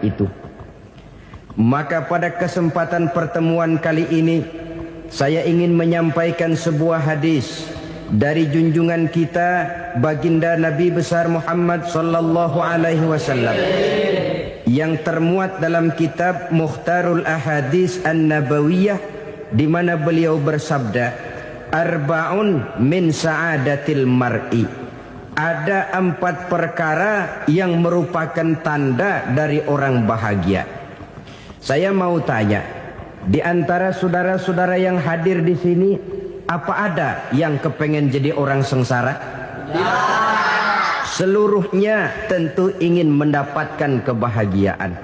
itu. Maka pada kesempatan pertemuan kali ini saya ingin menyampaikan sebuah hadis dari junjungan kita baginda Nabi besar Muhammad sallallahu alaihi wasallam yang termuat dalam kitab Mukhtarul Ahadits An-Nabawiyah, di mana beliau bersabda, arba'un min sa'adatil mar'i. Ada 4 perkara yang merupakan tanda dari orang bahagia. Saya mau tanya, di antara saudara-saudara yang hadir di sini, apa ada yang kepengen jadi orang sengsara? Seluruhnya tentu ingin mendapatkan kebahagiaan.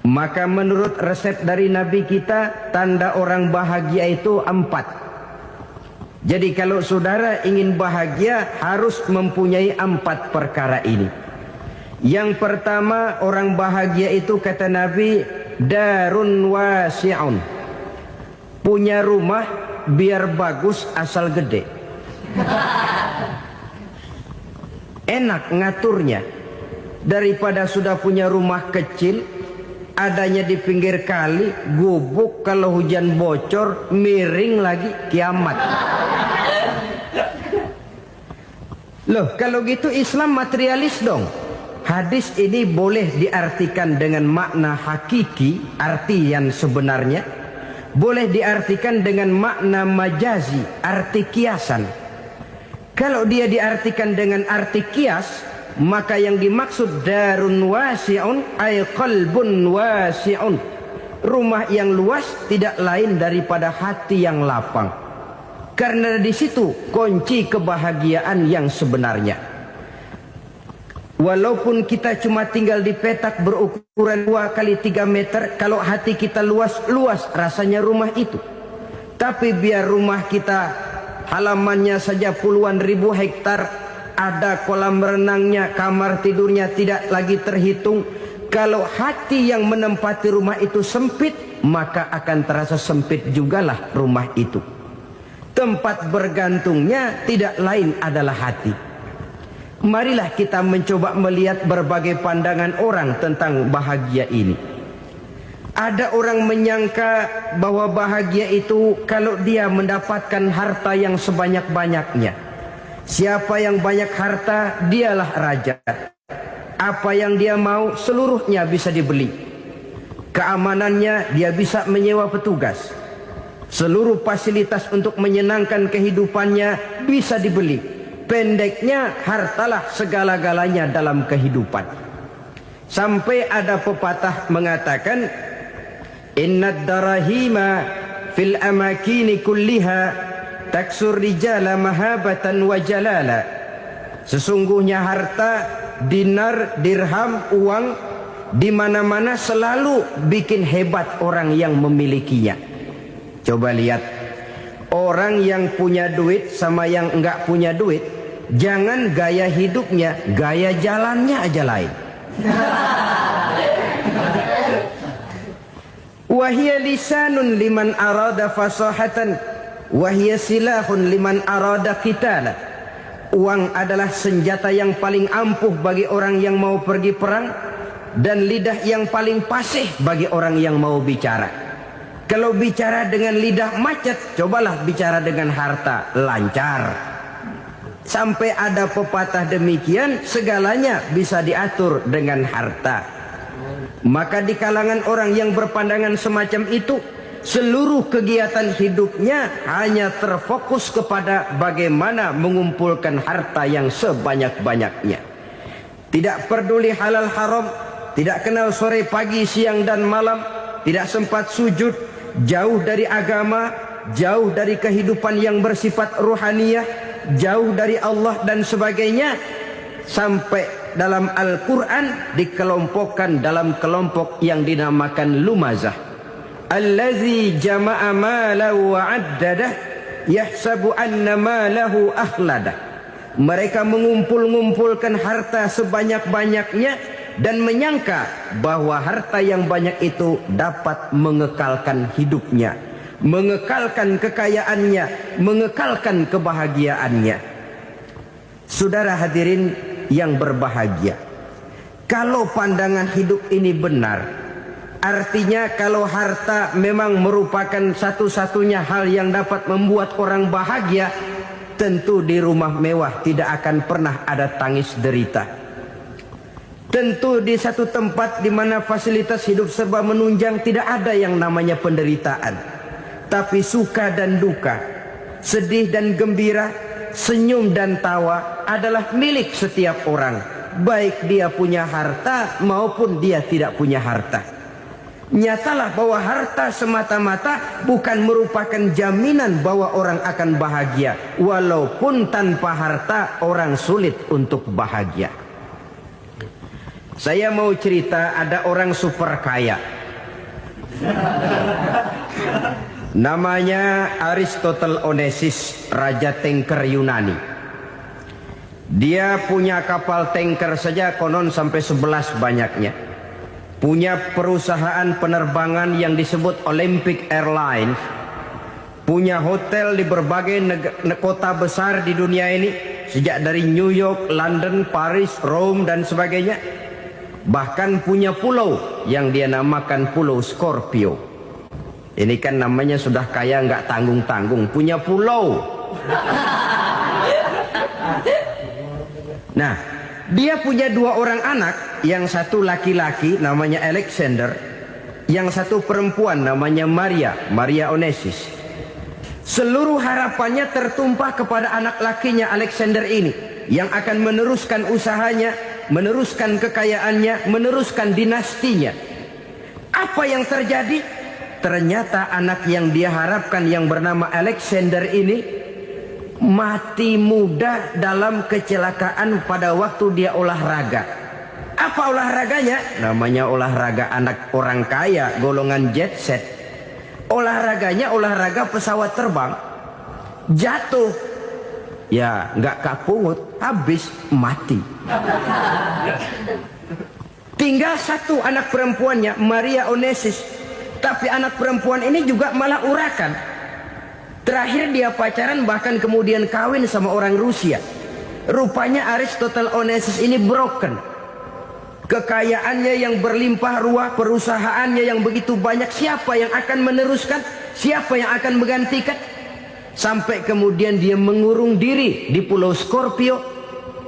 Maka menurut resep dari Nabi kita, tanda orang bahagia itu 4. Jadi kalau saudara ingin bahagia, harus mempunyai 4 perkara ini. Yang pertama, orang bahagia itu kata Nabi, darun wasi'un. Punya rumah biar bagus asal gede. Enak ngaturnya. Daripada sudah punya rumah kecil, adanya di pinggir kali, gubuk, kalau hujan bocor, miring lagi, kiamat. Loh, kalau gitu Islam materialis dong. Hadis ini boleh diartikan dengan makna hakiki, arti yang sebenarnya. Boleh diartikan dengan makna majazi, arti kiasan. Kalau dia diartikan dengan arti kias, maka yang dimaksud darun wasi'un ay qalbun wasi'un. Rumah yang luas tidak lain daripada hati yang lapang. Karena di situ kunci kebahagiaan yang sebenarnya. Walaupun kita cuma tinggal di petak berukuran 2 kali 3 meter, kalau hati kita luas rasanya rumah itu. Tapi biar rumah kita halamannya saja puluhan ribu hektar, ada kolam renangnya, kamar tidurnya tidak lagi terhitung. Kalau hati yang menempati rumah itu sempit, maka akan terasa sempit jugalah rumah itu. Tempat bergantungnya tidak lain adalah hati. Marilah kita mencoba melihat berbagai pandangan orang tentang bahagia ini. Ada orang menyangka bahwa bahagia itu kalau dia mendapatkan harta yang sebanyak-banyaknya. Siapa yang banyak harta, dialah raja. Apa yang dia mau, seluruhnya bisa dibeli. Keamanannya, dia bisa menyewa petugas. Seluruh fasilitas untuk menyenangkan kehidupannya bisa dibeli. Pendeknya, hartalah segala-galanya dalam kehidupan. Sampai ada pepatah mengatakan, innad darahima fil amakini kulliha taksur rijala mahabatan wa jalala. Sesungguhnya harta, dinar, dirham, uang di mana-mana selalu bikin hebat orang yang memilikinya. Coba lihat, orang yang punya duit sama yang enggak punya duit, jangan gaya hidupnya, gaya jalannya aja lain. Wahia lisanun liman arada fasahatan, wahia silahun liman arada qitala. Uang adalah senjata yang paling ampuh bagi orang yang mau pergi perang, dan lidah yang paling fasih bagi orang yang mau bicara. Kalau bicara dengan lidah macet, cobalah bicara dengan harta, lancar. Sampai ada pepatah demikian, segalanya bisa diatur dengan harta. Maka di kalangan orang yang berpandangan semacam itu, seluruh kegiatan hidupnya hanya terfokus kepada bagaimana mengumpulkan harta yang sebanyak-banyaknya. Tidak peduli halal haram, tidak kenal sore pagi siang dan malam, tidak sempat sujud, jauh dari agama, jauh dari kehidupan yang bersifat ruhaniyah, jauh dari Allah dan sebagainya. Sampai dalam Al-Quran dikelompokkan dalam kelompok yang dinamakan lumazah. Allazi jama'a malahu wa'addadah yahsabu anna malahu akhladah. Mereka mengumpul-ngumpulkan harta sebanyak-banyaknya dan menyangka bahwa harta yang banyak itu dapat mengekalkan hidupnya, mengekalkan kekayaannya, mengekalkan kebahagiaannya. Saudara hadirin yang berbahagia, Kalau pandangan hidup ini benar, artinya kalau harta memang merupakan satu-satunya hal yang dapat membuat orang bahagia, tentu di rumah mewah tidak akan pernah ada tangis derita. Tentu di satu tempat di mana fasilitas hidup serba menunjang tidak ada yang namanya penderitaan. Tapi suka dan duka, sedih dan gembira, senyum dan tawa adalah milik setiap orang, baik dia punya harta maupun dia tidak punya harta. Nyatalah bahwa harta semata-mata bukan merupakan jaminan bahwa orang akan bahagia. Walaupun tanpa harta orang sulit untuk bahagia. Saya mau cerita, ada orang super kaya. Namanya Aristotle Onesimus, Raja Tanker Yunani. Dia punya kapal tanker saja konon sampai 11 banyaknya. Punya perusahaan penerbangan yang disebut Olympic Airlines. Punya hotel di berbagai kota besar di dunia ini, sejak dari New York, London, Paris, Rome dan sebagainya. Bahkan punya pulau yang dia namakan Pulau Scorpio. Ini kan namanya sudah kaya nggak tanggung-tanggung, punya pulau. Nah, dia punya 2 orang anak, yang satu laki-laki namanya Alexander, yang satu perempuan namanya Maria Onesimus. Seluruh harapannya tertumpah kepada anak lakinya Alexander ini, yang akan meneruskan usahanya, meneruskan kekayaannya, meneruskan dinastinya. Apa yang terjadi? Ternyata anak yang dia harapkan yang bernama Alexander ini mati muda dalam kecelakaan pada waktu dia olahraga. Apa olahraganya? Namanya olahraga anak orang kaya, golongan jet set. Olahraganya olahraga pesawat terbang. Jatuh. Ya nggak kapungut, habis mati. Tinggal satu anak perempuannya, Maria Onesimus. Tapi anak perempuan ini juga malah urakan. Terakhir dia pacaran, bahkan kemudian kawin sama orang Rusia. Rupanya Aristotle Onesimus ini broken. Kekayaannya yang berlimpah ruah, perusahaannya yang begitu banyak, siapa yang akan meneruskan? Siapa yang akan menggantikan? Sampai kemudian dia mengurung diri di Pulau Scorpio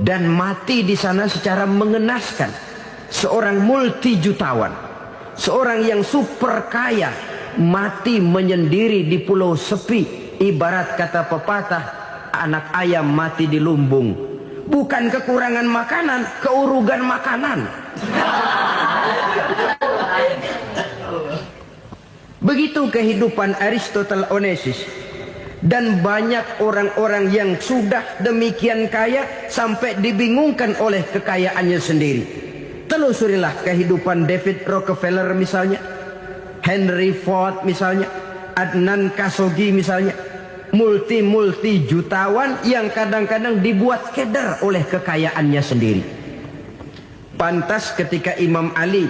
dan mati di sana secara mengenaskan. Seorang multi-jutawan, seorang yang super kaya, mati menyendiri di pulau sepi. Ibarat kata pepatah, anak ayam mati di lumbung. Bukan kekurangan makanan, keurugan makanan. Begitu kehidupan Aristotle Onesimus. Dan banyak orang-orang yang sudah demikian kaya sampai dibingungkan oleh kekayaannya sendiri. Telusurilah kehidupan David Rockefeller misalnya, Henry Ford misalnya, Adnan Khashoggi misalnya. Multi jutawan yang kadang-kadang dibuat keder oleh kekayaannya sendiri. Pantas ketika Imam Ali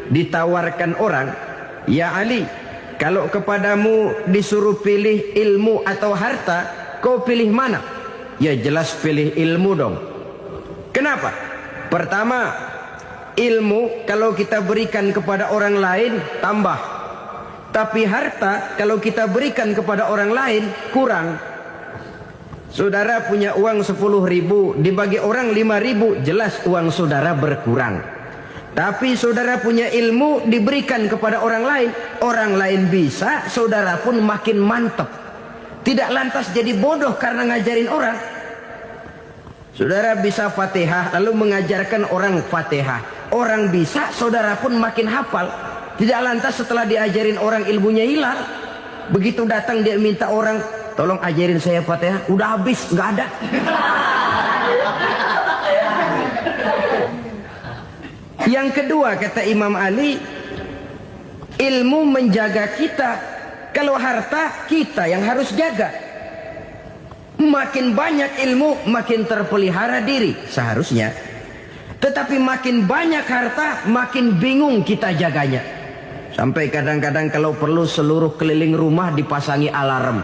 ditawarkan orang, "Ya Ali, kalau kepadamu disuruh pilih ilmu atau harta, kau pilih mana?" Ya jelas pilih ilmu dong. Kenapa? Pertama, ilmu kalau kita berikan kepada orang lain tambah. Tapi harta kalau kita berikan kepada orang lain kurang. Saudara punya uang 10.000, dibagi orang 5.000, jelas uang saudara berkurang. Tapi saudara punya ilmu diberikan kepada orang lain bisa, saudara pun makin mantap. Tidak lantas jadi bodoh karena ngajarin orang. Saudara bisa Fatihah lalu mengajarkan orang Fatihah. Orang bisa, saudara pun makin hafal. Tidak lantas setelah diajarin orang ilmunya hilang. Begitu datang dia minta orang, "Tolong ajarin saya Fatihah." Udah habis, nggak ada. Yang kedua kata Imam Ali, ilmu menjaga kita. Kalau harta kita yang harus jaga. Makin banyak ilmu makin terpelihara diri seharusnya. Tetapi makin banyak harta makin bingung kita jaganya. Sampai kadang-kadang kalau perlu seluruh keliling rumah dipasangi alarm.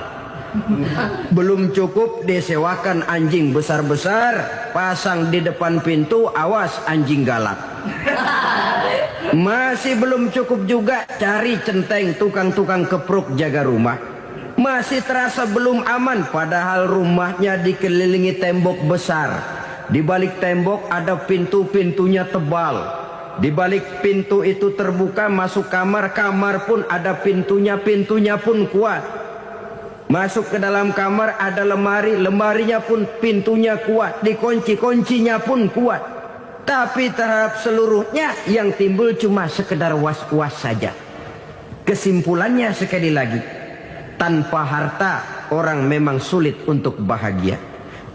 Belum cukup disewakan anjing besar-besar, pasang di depan pintu, awas anjing galak. Masih belum cukup juga cari centeng tukang-tukang kepruk jaga rumah. Masih terasa belum aman, padahal rumahnya dikelilingi tembok besar. Di balik tembok ada pintu-pintunya tebal. Di balik pintu itu terbuka masuk kamar, kamar pun ada pintunya, pintunya pun kuat. Masuk ke dalam kamar ada lemari, lemarinya pun pintunya kuat, dikunci, kuncinya pun kuat. Tapi terhadap seluruhnya yang timbul cuma sekedar was-was saja. Kesimpulannya sekali lagi, tanpa harta orang memang sulit untuk bahagia.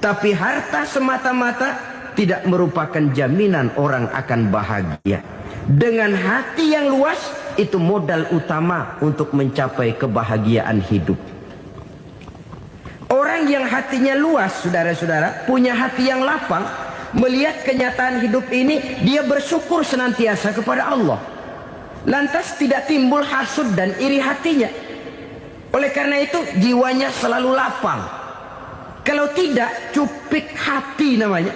Tapi harta semata-mata tidak merupakan jaminan orang akan bahagia. Dengan hati yang luas, itu modal utama untuk mencapai kebahagiaan hidup. Orang yang hatinya luas, saudara-saudara, punya hati yang lapang, melihat kenyataan hidup ini, dia bersyukur senantiasa kepada Allah. Lantas tidak timbul hasud dan iri hatinya. Oleh karena itu, jiwanya selalu lapang. Kalau tidak, cupik hati namanya.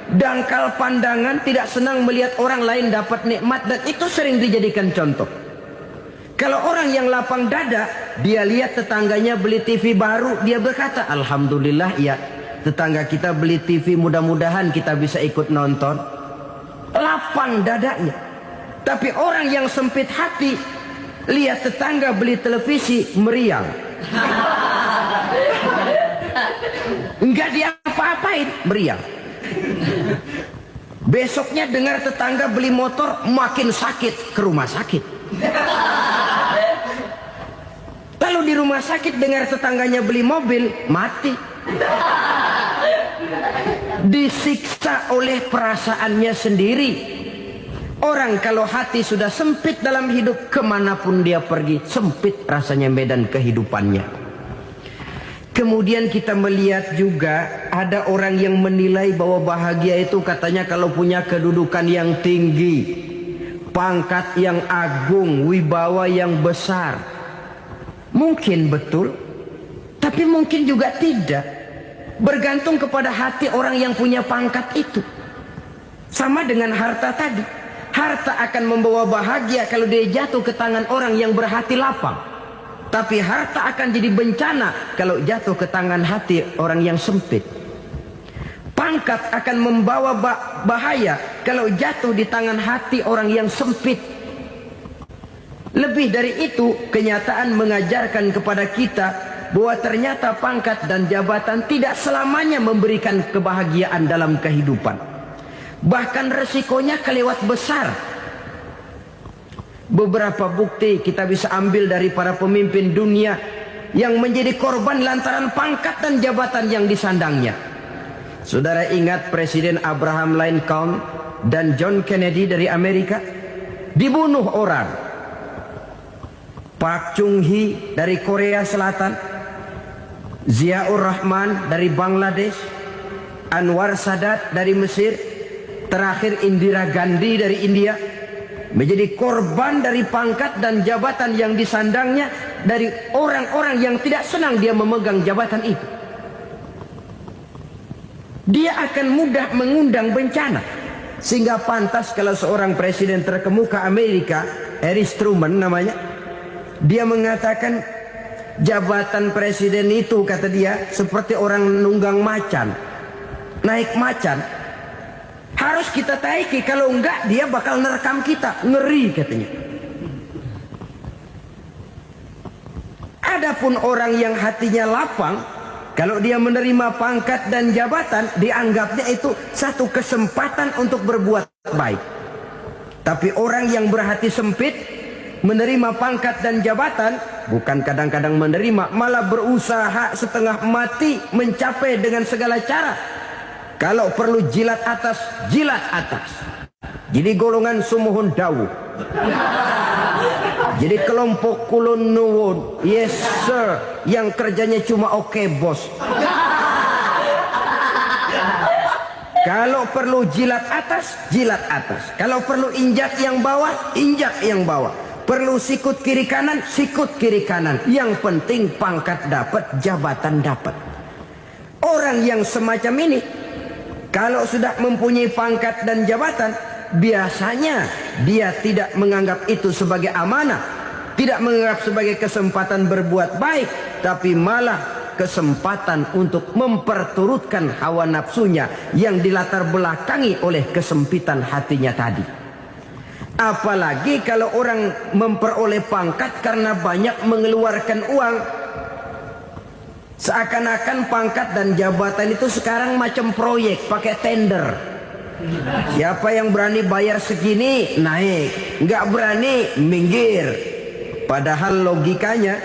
Dangkal pandangan, tidak senang melihat orang lain dapat nikmat, dan itu sering dijadikan contoh. Kalau orang yang lapang dada, dia lihat tetangganya beli TV baru, dia berkata, alhamdulillah ya, tetangga kita beli TV, mudah-mudahan kita bisa ikut nonton. Lapang dadanya. Tapi orang yang sempit hati, lihat tetangga beli televisi, meriang. Enggak diapa-apain, meriang. Besoknya dengar tetangga beli motor, makin sakit, ke rumah sakit. Lalu di rumah sakit dengar tetangganya beli mobil, mati. Disiksa oleh perasaannya sendiri. Orang kalau hati sudah sempit dalam hidup, kemanapun dia pergi, sempit rasanya medan kehidupannya. Kemudian kita melihat juga ada orang yang menilai bahwa bahagia itu katanya kalau punya kedudukan yang tinggi, pangkat yang agung, wibawa yang besar. Mungkin betul, tapi mungkin juga tidak. Bergantung kepada hati orang yang punya pangkat itu. Sama dengan harta tadi. Harta akan membawa bahagia kalau dia jatuh ke tangan orang yang berhati lapang. Tapi harta akan jadi bencana kalau jatuh ke tangan hati orang yang sempit. Pangkat akan membawa bahaya kalau jatuh di tangan hati orang yang sempit. Lebih dari itu, kenyataan mengajarkan kepada kita bahwa ternyata pangkat dan jabatan tidak selamanya memberikan kebahagiaan dalam kehidupan. Bahkan resikonya kelewat besar. Beberapa bukti kita bisa ambil dari para pemimpin dunia yang menjadi korban lantaran pangkat dan jabatan yang disandangnya. Saudara ingat Presiden Abraham Lincoln dan John Kennedy dari Amerika? Dibunuh orang. Park Chung-hee dari Korea Selatan, Ziaur Rahman dari Bangladesh, Anwar Sadat dari Mesir, terakhir Indira Gandhi dari India, menjadi korban dari pangkat dan jabatan yang disandangnya dari orang-orang yang tidak senang dia memegang jabatan itu. Dia akan mudah mengundang bencana. Sehingga pantas kalau seorang presiden terkemuka Amerika, Harry Truman namanya, dia mengatakan jabatan presiden itu, kata dia, seperti orang nunggang macan. Naik macan harus kita taiki, kalau enggak dia bakal nerekam kita, ngeri katanya. Adapun orang yang hatinya lapang, kalau dia menerima pangkat dan jabatan, dianggapnya itu satu kesempatan untuk berbuat baik. Tapi orang yang berhati sempit, menerima pangkat dan jabatan, bukan kadang-kadang menerima, malah berusaha setengah mati mencapai dengan segala cara. Kalau perlu jilat atas, jilat atas. Jadi golongan sumuhun dawu. Jadi kelompok kulon nuwun. Yes sir. Yang kerjanya cuma oke bos. Kalau perlu jilat atas, jilat atas. Kalau perlu injak yang bawah, injak yang bawah. Perlu sikut kiri kanan, sikut kiri kanan. Yang penting pangkat dapat, jabatan dapat. Orang yang semacam ini, kalau sudah mempunyai pangkat dan jabatan, biasanya dia tidak menganggap itu sebagai amanah, tidak menganggap sebagai kesempatan berbuat baik, tapi malah kesempatan untuk memperturutkan hawa nafsunya yang dilatar belakangi oleh kesempitan hatinya tadi. Apalagi kalau orang memperoleh pangkat karena banyak mengeluarkan uang. Seakan-akan pangkat dan jabatan itu sekarang macam proyek, pakai tender. Siapa yang berani bayar segini, naik. Nggak berani, minggir. Padahal logikanya,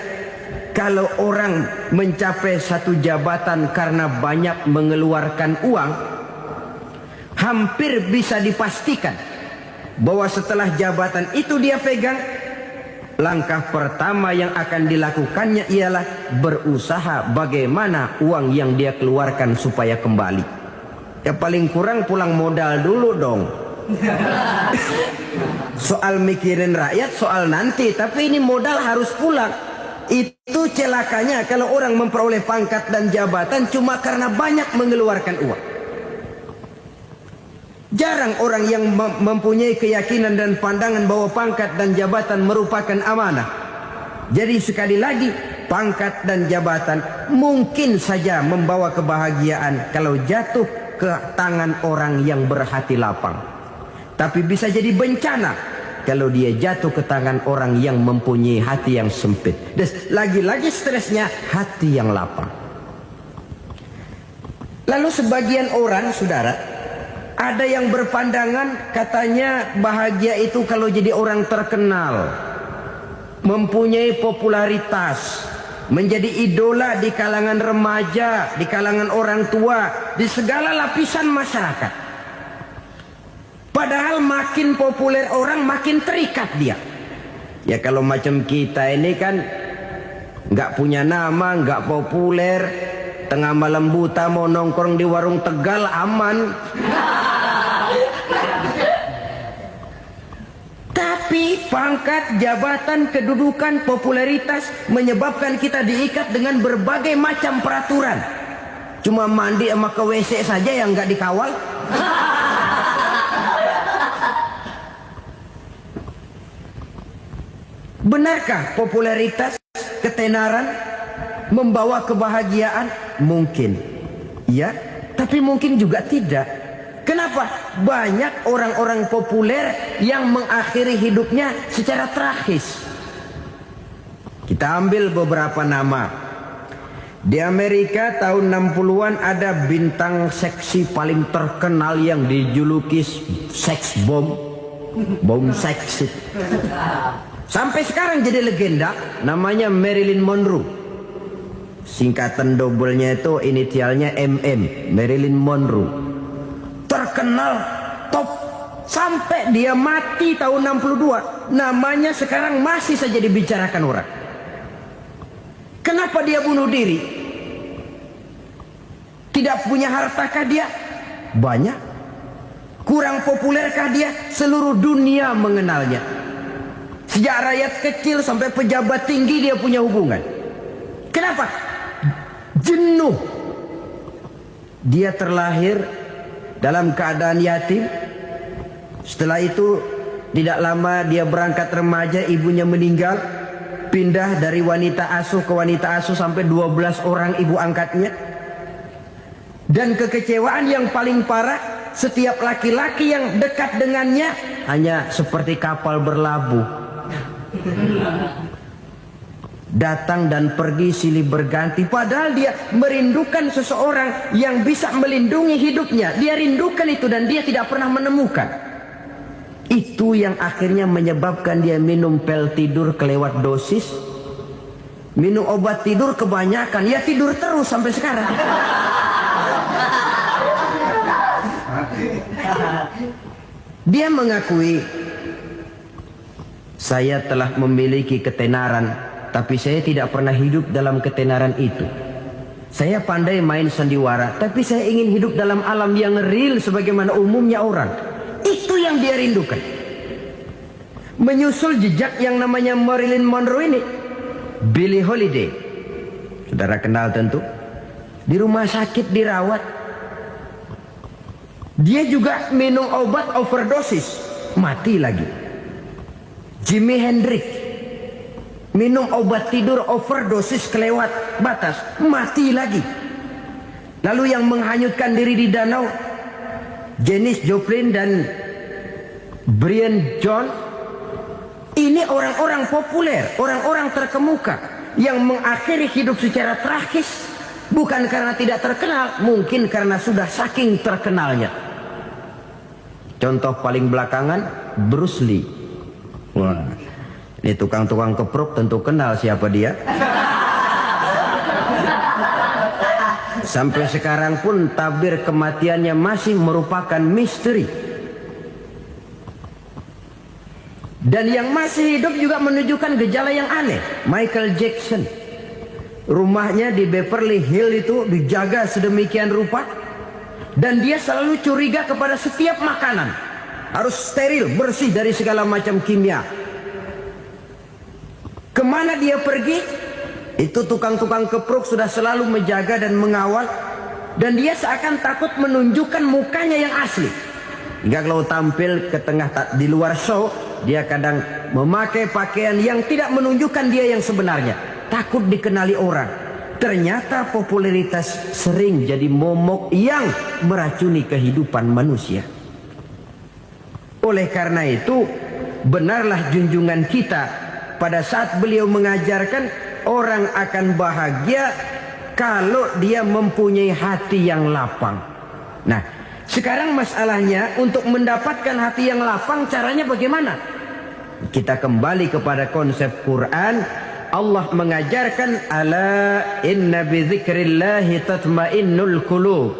kalau orang mencapai satu jabatan karena banyak mengeluarkan uang, hampir bisa dipastikan bahwa setelah jabatan itu dia pegang, langkah pertama yang akan dilakukannya ialah berusaha bagaimana uang yang dia keluarkan supaya kembali. Ya paling kurang pulang modal dulu dong. Soal mikirin rakyat soal nanti, tapi ini modal harus pulang. Itu celakanya kalau orang memperoleh pangkat dan jabatan cuma karena banyak mengeluarkan uang. Jarang orang yang mempunyai keyakinan dan pandangan bahwa pangkat dan jabatan merupakan amanah. Jadi sekali lagi, pangkat dan jabatan mungkin saja membawa kebahagiaan kalau jatuh ke tangan orang yang berhati lapang. Tapi bisa jadi bencana kalau dia jatuh ke tangan orang yang mempunyai hati yang sempit. Dan lagi-lagi stresnya hati yang lapang. Lalu sebagian orang, saudara, ada yang berpandangan katanya bahagia itu kalau jadi orang terkenal, mempunyai popularitas, menjadi idola di kalangan remaja, di kalangan orang tua, di segala lapisan masyarakat. Padahal makin populer orang makin terikat dia. Ya kalau macam kita ini kan nggak punya nama, nggak populer, tengah malam buta mau nongkrong di warung Tegal aman. Tapi pangkat, jabatan, kedudukan, popularitas menyebabkan kita diikat dengan berbagai macam peraturan. Cuma mandi sama ke WC saja yang nggak dikawal. Benarkah popularitas, ketenaran membawa kebahagiaan? Mungkin. Ya, tapi mungkin juga tidak. Kenapa? Banyak orang-orang populer yang mengakhiri hidupnya secara tragis. Kita ambil beberapa nama. Di Amerika tahun 60-an ada bintang seksi paling terkenal yang dijuluki seks bom. Bom seksi. Sampai sekarang jadi legenda, namanya Marilyn Monroe. Singkatan doublenya itu inisialnya MM, Marilyn Monroe. Terkenal, top, sampai dia mati tahun 62. Namanya sekarang masih saja dibicarakan orang. Kenapa dia bunuh diri? Tidak punya hartakah dia? Banyak. Kurang populerkah dia? Seluruh dunia mengenalnya. Sejak rakyat kecil sampai pejabat tinggi dia punya hubungan. Kenapa? Jenuh. Dia terlahir dalam keadaan yatim. Setelah itu tidak lama dia berangkat remaja, ibunya meninggal. Pindah dari wanita asuh ke wanita asuh sampai 12 orang ibu angkatnya. Dan kekecewaan yang paling parah, setiap laki-laki yang dekat dengannya hanya seperti kapal berlabuh. Datang dan pergi silih berganti. Padahal dia merindukan seseorang yang bisa melindungi hidupnya. Dia rindukan itu dan dia tidak pernah menemukan. Itu yang akhirnya menyebabkan dia minum pil tidur kelewat dosis, minum obat tidur kebanyakan. Ya tidur terus sampai sekarang. Dia mengakui, saya telah memiliki ketenaran, tapi saya tidak pernah hidup dalam ketenaran itu. Saya pandai main sandiwara, tapi saya ingin hidup dalam alam yang real sebagaimana umumnya orang. Itu yang dia rindukan. menyusul jejak yang namanya Marilyn Monroe ini. Billie Holiday, saudara kenal tentu, di rumah sakit dirawat. Dia juga minum obat overdosis, mati lagi. Jimi Hendrix minum obat tidur overdosis kelewat batas, mati lagi. Lalu yang menghanyutkan diri di danau, Janis Joplin dan Brian Jones. Ini orang-orang populer, orang-orang terkemuka yang mengakhiri hidup secara tragis, bukan karena tidak terkenal, mungkin karena sudah saking terkenalnya. Contoh paling belakangan, Bruce Lee. Wah, ini tukang-tukang keprok tentu kenal siapa dia. Sampai sekarang pun tabir kematiannya masih merupakan misteri. Dan yang masih hidup juga menunjukkan gejala yang aneh. Michael Jackson, rumahnya di Beverly Hills itu dijaga sedemikian rupa, dan dia selalu curiga kepada setiap makanan harus steril, bersih dari segala macam kimia. Kemana dia pergi, itu tukang-tukang keprok sudah selalu menjaga dan mengawal, dan dia seakan takut menunjukkan mukanya yang asli. Hingga kalau tampil ke tengah di luar show, dia kadang memakai pakaian yang tidak menunjukkan dia yang sebenarnya. Takut dikenali orang. Ternyata popularitas sering jadi momok yang meracuni kehidupan manusia. Oleh karena itu, benarlah junjungan kita pada saat beliau mengajarkan orang akan bahagia kalau dia mempunyai hati yang lapang. Nah, sekarang masalahnya untuk mendapatkan hati yang lapang, caranya bagaimana? Kita kembali kepada konsep Quran. Allah mengajarkan, ala inna bidzikrillahi tatmainnul qulub.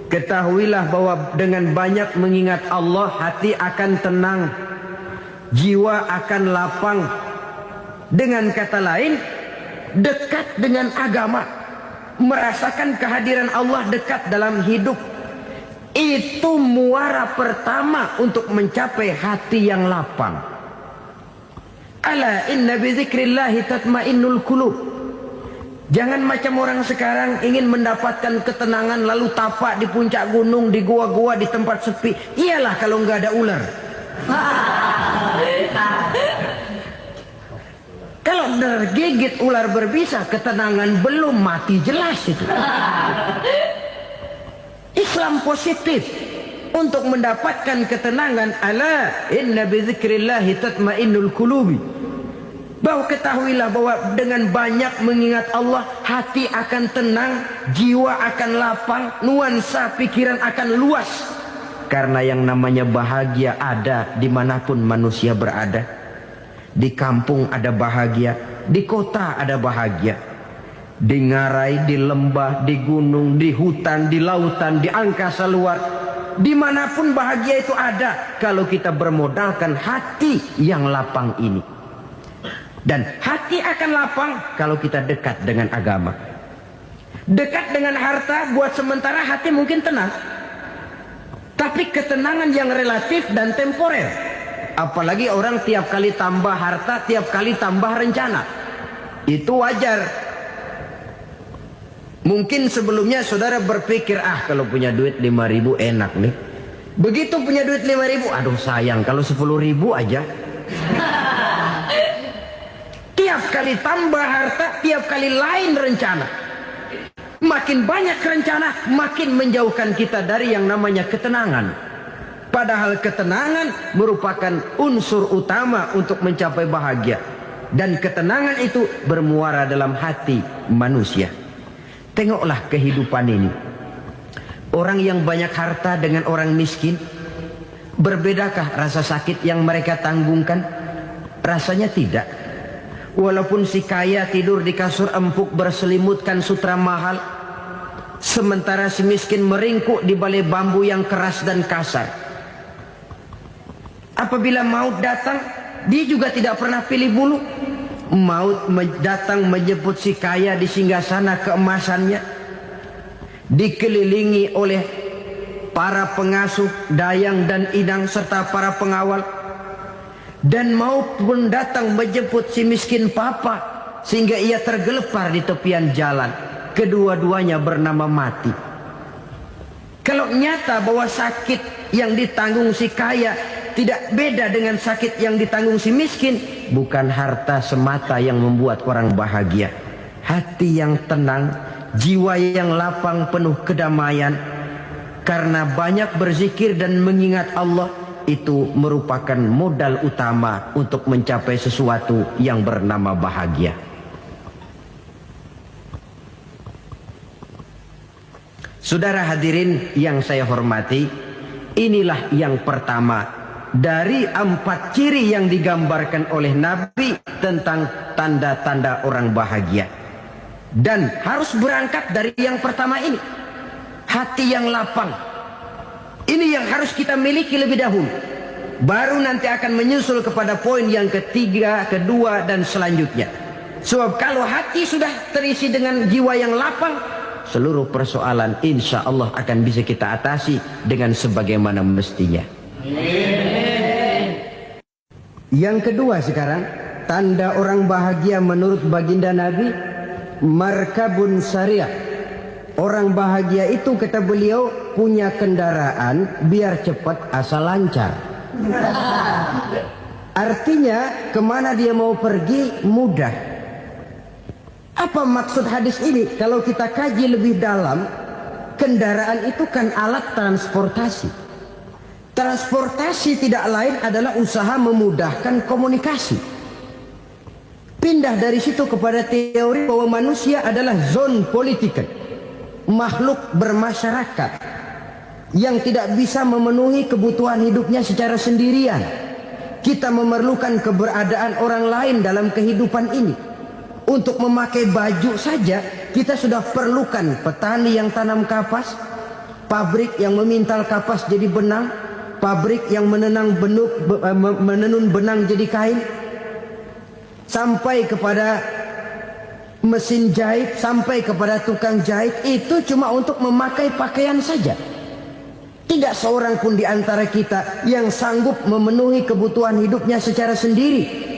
Ketahuilah bahwa dengan banyak mengingat Allah, hati akan tenang, jiwa akan lapang. Dengan kata lain, dekat dengan agama, merasakan kehadiran Allah dekat dalam hidup. Itu muara pertama untuk mencapai hati yang lapang. Ala inna bizikrillahi tatmainnul qulub. Jangan macam orang sekarang ingin mendapatkan ketenangan lalu tapak di puncak gunung, di gua-gua, di tempat sepi. Iyalah kalau nggak ada ular. Kalau tergigit ular berbisa, ketenangan belum, mati jelas itu. Islam positif untuk mendapatkan ketenangan. Ala inna bizikrillahi tatmainnul qulubi. Bahwa ketahuilah bahwa dengan banyak mengingat Allah, hati akan tenang, jiwa akan lapang, nuansa pikiran akan luas. Karena yang namanya bahagia ada dimanapun manusia berada. Di kampung ada bahagia, di kota ada bahagia. Di ngarai, di lembah, di gunung, di hutan, di lautan, di angkasa luar, dimanapun bahagia itu ada kalau kita bermodalkan hati yang lapang ini. Dan hati akan lapang kalau kita dekat dengan agama. Dekat dengan harta buat sementara hati mungkin tenang, tapi ketenangan yang relatif dan temporer. Apalagi orang tiap kali tambah harta, tiap kali tambah rencana. Itu wajar. Mungkin sebelumnya saudara berpikir, kalau punya duit 5.000 enak nih. Begitu punya duit 5.000, aduh sayang kalau 10.000 aja. Tiap kali tambah harta, tiap kali lain rencana. Makin banyak rencana, makin menjauhkan kita dari yang namanya ketenangan. Padahal ketenangan merupakan unsur utama untuk mencapai bahagia. Dan ketenangan itu bermuara dalam hati manusia. Tengoklah kehidupan ini. Orang yang banyak harta dengan orang miskin, berbedakah rasa sakit yang mereka tanggungkan? Rasanya tidak. Walaupun si kaya tidur di kasur empuk berselimutkan sutra mahal, sementara si miskin meringkuk di balai bambu yang keras dan kasar. Apabila maut datang, dia juga tidak pernah pilih bulu. Maut datang menjemput si kaya di singgasana keemasannya, dikelilingi oleh para pengasuh, dayang dan inang serta para pengawal. dan maupun datang menjemput si miskin papa sehingga ia tergelepar di tepian jalan. Kedua-duanya bernama mati. Kalau nyata bahwa sakit yang ditanggung si kaya tidak beda dengan sakit yang ditanggung si miskin, bukan harta semata yang membuat orang bahagia. Hati yang tenang, jiwa yang lapang penuh kedamaian karena banyak berzikir dan mengingat Allah, itu merupakan modal utama untuk mencapai sesuatu yang bernama bahagia. Saudara hadirin yang saya hormati, inilah yang pertama dari 4 ciri yang digambarkan oleh Nabi tentang tanda-tanda orang bahagia. Dan harus berangkat dari yang pertama ini, hati yang lapang. Ini yang harus kita miliki lebih dahulu. Baru nanti akan menyusul kepada poin yang ketiga, kedua, dan selanjutnya. Sebab kalau hati sudah terisi dengan jiwa yang lapang, seluruh persoalan insya Allah akan bisa kita atasi dengan sebagaimana mestinya. Yang kedua sekarang, tanda orang bahagia menurut baginda Nabi, markabun syariah. Orang bahagia itu, kata beliau, punya kendaraan biar cepat asal lancar. Artinya kemana dia mau pergi mudah. Apa maksud hadis ini? Kalau kita kaji lebih dalam, kendaraan itu kan alat transportasi. Transportasi tidak lain adalah usaha memudahkan komunikasi. Pindah dari situ kepada teori bahwa manusia adalah zon political, makhluk bermasyarakat yang tidak bisa memenuhi kebutuhan hidupnya secara sendirian. Kita memerlukan keberadaan orang lain dalam kehidupan ini. Untuk memakai baju saja kita sudah perlukan petani yang tanam kapas, pabrik yang memintal kapas jadi benang, pabrik yang menenun benang jadi kain, sampai kepada mesin jahit, sampai kepada tukang jahit. Itu cuma untuk memakai pakaian saja. Tidak seorang pun di antara kita yang sanggup memenuhi kebutuhan hidupnya secara sendiri.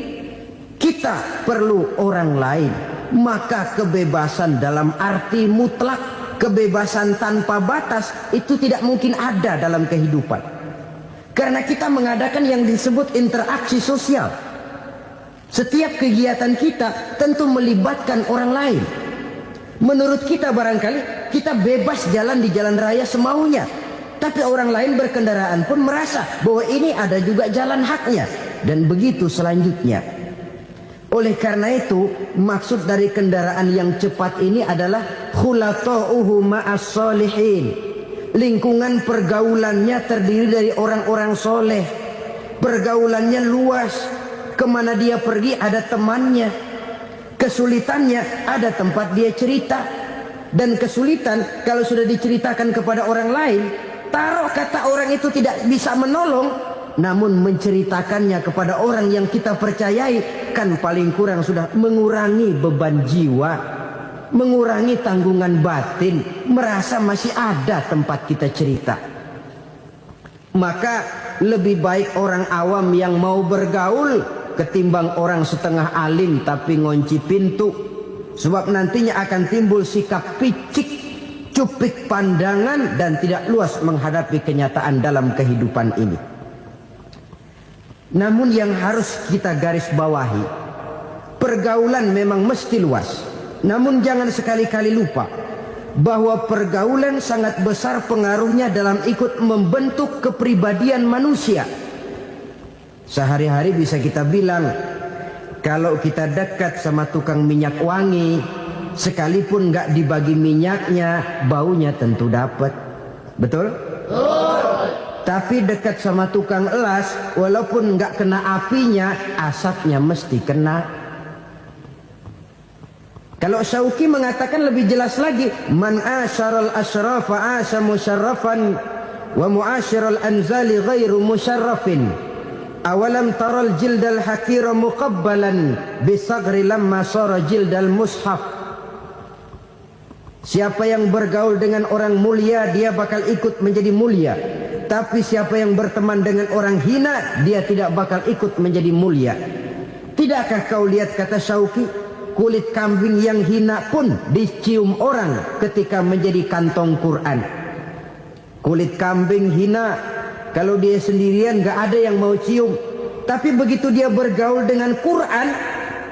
Kita perlu orang lain. Maka kebebasan dalam arti mutlak, kebebasan tanpa batas, itu tidak mungkin ada dalam kehidupan. Karena kita mengadakan yang disebut interaksi sosial. Setiap kegiatan kita tentu melibatkan orang lain. Menurut kita barangkali kita bebas jalan di jalan raya semaunya, tapi orang lain berkendaraan pun merasa bahwa ini ada juga jalan haknya. Dan begitu selanjutnya. Oleh karena itu, maksud dari kendaraan yang cepat ini adalah khulata'uhu ma'as solihin. Lingkungan pergaulannya terdiri dari orang-orang soleh. Pergaulannya luas. Kemana dia pergi ada temannya. Kesulitannya ada tempat dia cerita. Dan kesulitan kalau sudah diceritakan kepada orang lain, taruh kata orang itu tidak bisa menolong, namun menceritakannya kepada orang yang kita percayai, kan paling kurang sudah mengurangi beban jiwa, mengurangi tanggungan batin, merasa masih ada tempat kita cerita. Maka lebih baik orang awam yang mau bergaul ketimbang orang setengah alim tapi ngunci pintu. Sebab nantinya akan timbul sikap picik, cupik pandangan, dan tidak luas menghadapi kenyataan dalam kehidupan ini. Namun yang harus kita garis bawahi, pergaulan memang mesti luas. Namun jangan sekali-kali lupa bahwa pergaulan sangat besar pengaruhnya dalam ikut membentuk kepribadian manusia. Sehari-hari bisa kita bilang, kalau kita dekat sama tukang minyak wangi, sekalipun nggak dibagi minyaknya, baunya tentu dapat. Betul? Tapi dekat sama tukang elas, walaupun nggak kena apinya, asapnya mesti kena. Kalau Syauqi mengatakan lebih jelas lagi, man asyaral asrafa asya musyarrafan wa muasyiral anzali ghairu musyarrafin. Awalam taral jildal hakira muqabbalan bisagri lamma sara jildal mushaf. Siapa yang bergaul dengan orang mulia, dia bakal ikut menjadi mulia. Tapi siapa yang berteman dengan orang hina, dia tidak bakal ikut menjadi mulia. Tidakkah kau lihat, kata Syauqi, kulit kambing yang hina pun dicium orang ketika menjadi kantong Quran. Kulit kambing hina, kalau dia sendirian gak ada yang mau cium. Tapi begitu dia bergaul dengan Quran,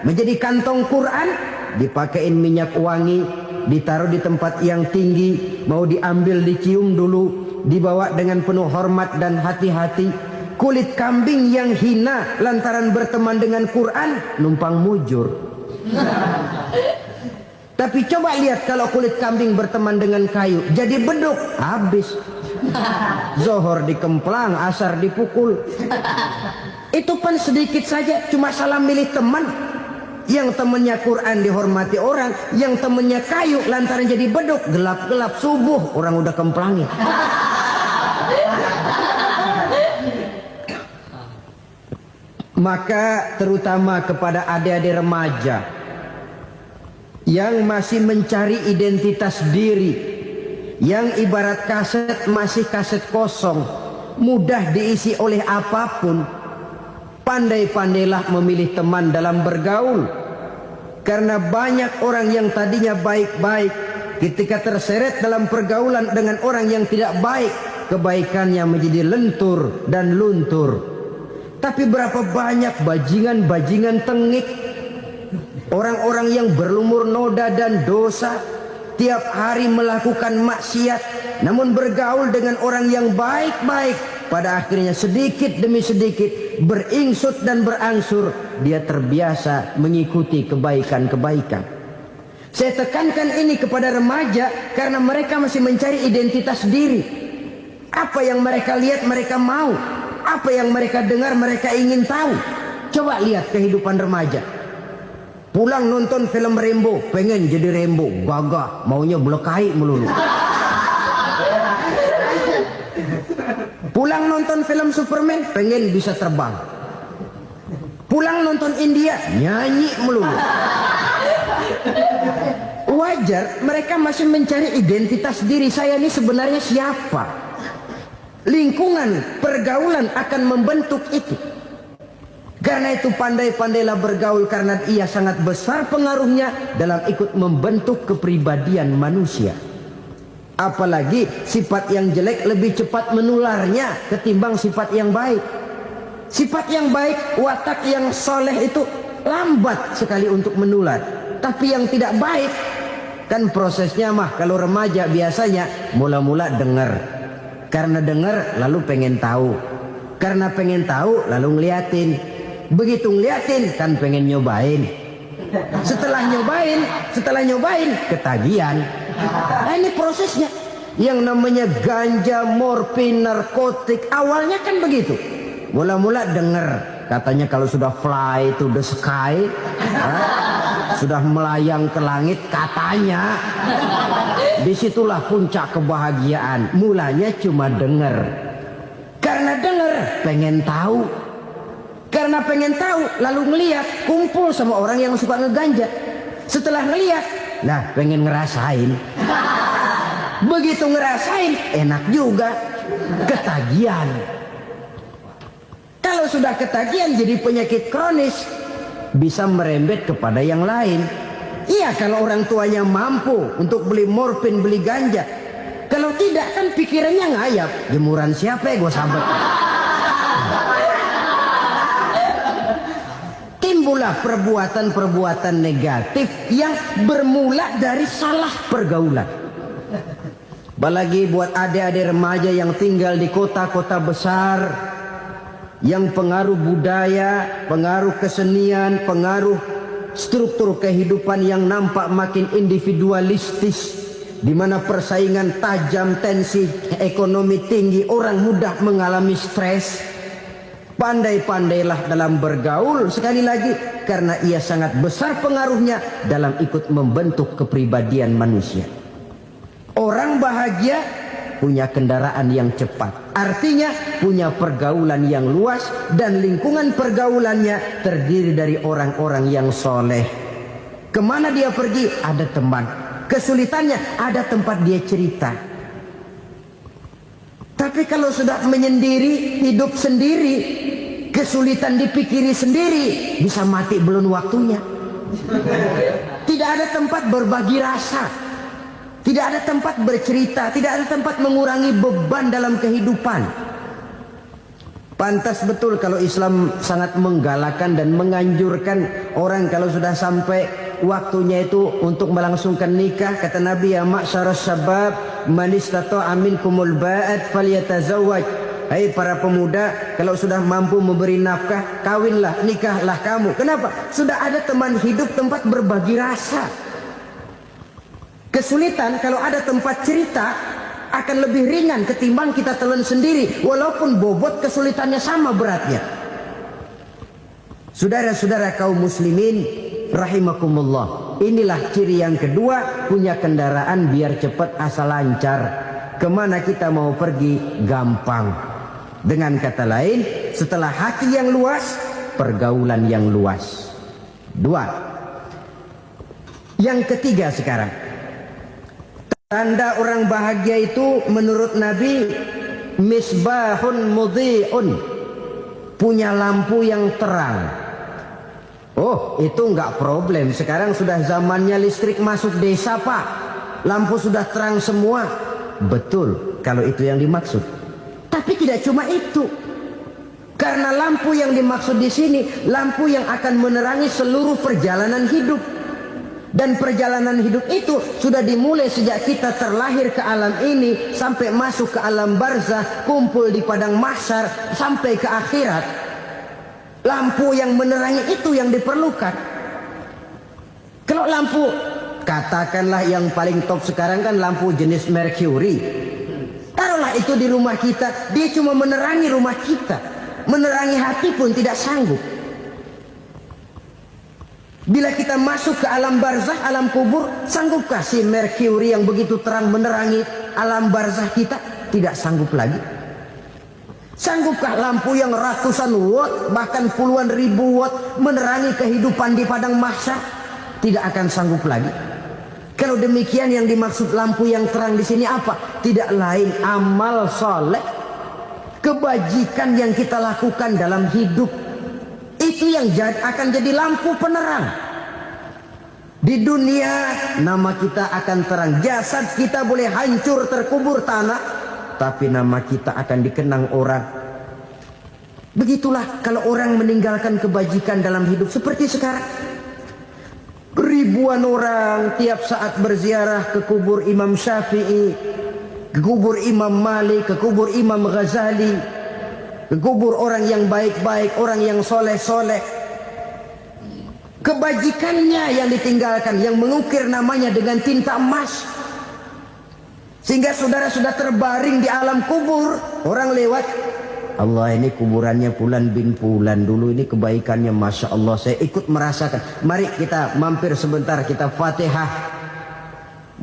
menjadi kantong Quran, dipakein minyak wangi, ditaruh di tempat yang tinggi, mau diambil dicium dulu, dibawa dengan penuh hormat dan hati-hati. Kulit kambing yang hina lantaran berteman dengan Quran, numpang mujur. Tapi coba lihat kalau kulit kambing berteman dengan kayu, jadi beduk, habis. Zohor dikemplang, asar dipukul. Itu pun sedikit saja, cuma salah milih teman. Yang temannya Quran dihormati orang, yang temannya kayu lantaran jadi beduk, gelap-gelap subuh orang udah kemplangin. Maka terutama kepada adik-adik remaja yang masih mencari identitas diri, yang ibarat kaset masih kaset kosong, mudah diisi oleh apapun, pandai-pandailah memilih teman dalam bergaul. Karena banyak orang yang tadinya baik-baik, ketika terseret dalam pergaulan dengan orang yang tidak baik, kebaikannya menjadi lentur dan luntur. Tapi berapa banyak bajingan-bajingan tengik, orang-orang yang berlumur noda dan dosa, tiap hari melakukan maksiat, namun bergaul dengan orang yang baik-baik, pada akhirnya sedikit demi sedikit beringsut dan berangsur dia terbiasa mengikuti kebaikan-kebaikan. Saya tekankan ini kepada remaja karena mereka masih mencari identitas diri. Apa yang mereka lihat mereka mau, apa yang mereka dengar mereka ingin tahu. Coba lihat kehidupan remaja. Pulang nonton film Rambo, pengen jadi Rambo, gagah, maunya belekai melulu. Pulang nonton film Superman, pengen bisa terbang. Pulang nonton India, nyanyi melulu. Wajar, mereka masih mencari identitas diri. Saya ini sebenarnya siapa? Lingkungan, pergaulan akan membentuk itu. Karena itu pandai-pandailah bergaul, karena ia sangat besar pengaruhnya dalam ikut membentuk kepribadian manusia. Apalagi sifat yang jelek lebih cepat menularnya ketimbang sifat yang baik. Sifat yang baik, watak yang soleh itu lambat sekali untuk menular. Tapi yang tidak baik, kan prosesnya mah kalau remaja biasanya mula-mula dengar. Karena dengar lalu pengen tahu. Karena pengen tahu lalu ngeliatin. Begitu ngeliatin kan pengen nyobain. Setelah nyobain ketagihan. Nah, ini prosesnya. Yang namanya ganja, morfin, narkotik, awalnya kan begitu. Mula-mula dengar, katanya kalau sudah fly to the sky, sudah melayang ke langit, katanya disitulah puncak kebahagiaan. Mulanya cuma dengar. Karena dengar pengen tahu. Karena pengen tahu lalu ngeliat, kumpul sama orang yang suka ngeganja. Setelah ngeliat, nah pengen ngerasain. Begitu ngerasain enak juga, ketagihan. Kalau sudah ketagihan jadi penyakit kronis, bisa merembet kepada yang lain. Iya, kalau orang tuanya mampu untuk beli morfin, beli ganja. Kalau tidak kan pikirannya ngayap. Jemuran siapa ya gue sahabat. Timbullah perbuatan-perbuatan negatif yang bermula dari salah pergaulan. Apalagi buat adik-adik remaja yang tinggal di kota-kota besar, yang pengaruh budaya, pengaruh kesenian, pengaruh struktur kehidupan yang nampak makin individualistis, di mana persaingan tajam, tensi ekonomi tinggi, orang mudah mengalami stres. Pandai-pandailah dalam bergaul, sekali lagi, karena ia sangat besar pengaruhnya dalam ikut membentuk kepribadian manusia. Orang bahagia punya kendaraan yang cepat, artinya punya pergaulan yang luas, dan lingkungan pergaulannya terdiri dari orang-orang yang soleh. Kemana dia pergi ada teman, kesulitannya ada tempat dia cerita. Tapi kalau sudah menyendiri, hidup sendiri, kesulitan dipikiri sendiri, bisa mati belum waktunya. Tidak ada tempat berbagi rasa, tidak ada tempat bercerita, tidak ada tempat mengurangi beban dalam kehidupan. Pantas betul kalau Islam sangat menggalakkan dan menganjurkan orang kalau sudah sampai waktunya itu untuk melangsungkan nikah. Kata Nabi, ya ma'syaras syabab man istata'a minkumul ba'at falyatazawwaj. Hai para pemuda, kalau sudah mampu memberi nafkah, kawinlah, nikahlah kamu. Kenapa? Sudah ada teman hidup, tempat berbagi rasa. Kesulitan kalau ada tempat cerita akan lebih ringan ketimbang kita telan sendiri, walaupun bobot kesulitannya sama beratnya. Saudara-saudara kaum muslimin rahimakumullah, inilah ciri yang kedua, punya kendaraan biar cepat asal lancar. Kemana kita mau pergi gampang. Dengan kata lain, setelah hati yang luas, pergaulan yang luas. Dua. Yang ketiga sekarang, tanda orang bahagia itu menurut Nabi, misbahun mudhi'un, punya lampu yang terang. Oh, itu enggak problem. Sekarang sudah zamannya listrik masuk desa, Pak. Lampu sudah terang semua. Betul, kalau itu yang dimaksud. Tapi tidak cuma itu. Karena lampu yang dimaksud di sini, lampu yang akan menerangi seluruh perjalanan hidup. Dan perjalanan hidup itu sudah dimulai sejak kita terlahir ke alam ini, sampai masuk ke alam barzah, kumpul di padang mahsyar, sampai ke akhirat. Lampu yang menerangi itu yang diperlukan. Kalau lampu, katakanlah yang paling top sekarang kan lampu jenis Mercury. Taruhlah itu di rumah kita, dia cuma menerangi rumah kita, menerangi hati pun tidak sanggup. Bila kita masuk ke alam barzah, alam kubur, sanggupkah si Mercury yang begitu terang menerangi alam barzah kita? Tidak sanggup lagi. Sanggupkah lampu yang ratusan watt, bahkan puluhan ribu watt menerangi kehidupan di padang mahsyar? Tidak akan sanggup lagi. Kalau demikian, yang dimaksud lampu yang terang di sini apa? Tidak lain amal soleh, kebajikan yang kita lakukan dalam hidup. Itu yang akan jadi lampu penerang. Di dunia nama kita akan terang. Jasad kita boleh hancur terkubur tanah, tapi nama kita akan dikenang orang. Begitulah kalau orang meninggalkan kebajikan dalam hidup seperti sekarang. Ribuan orang tiap saat berziarah ke kubur Imam Syafi'i, ke kubur Imam Malik, ke kubur Imam Ghazali, ke kubur orang yang baik-baik, orang yang soleh-soleh. Kebajikannya yang ditinggalkan, yang mengukir namanya dengan tinta emas. Sehingga saudara sudah terbaring di alam kubur, orang lewat, Allah, ini kuburannya Fulan bin Fulan, dulu ini kebaikannya Masya Allah, saya ikut merasakan. Mari kita mampir sebentar, kita Fatihah.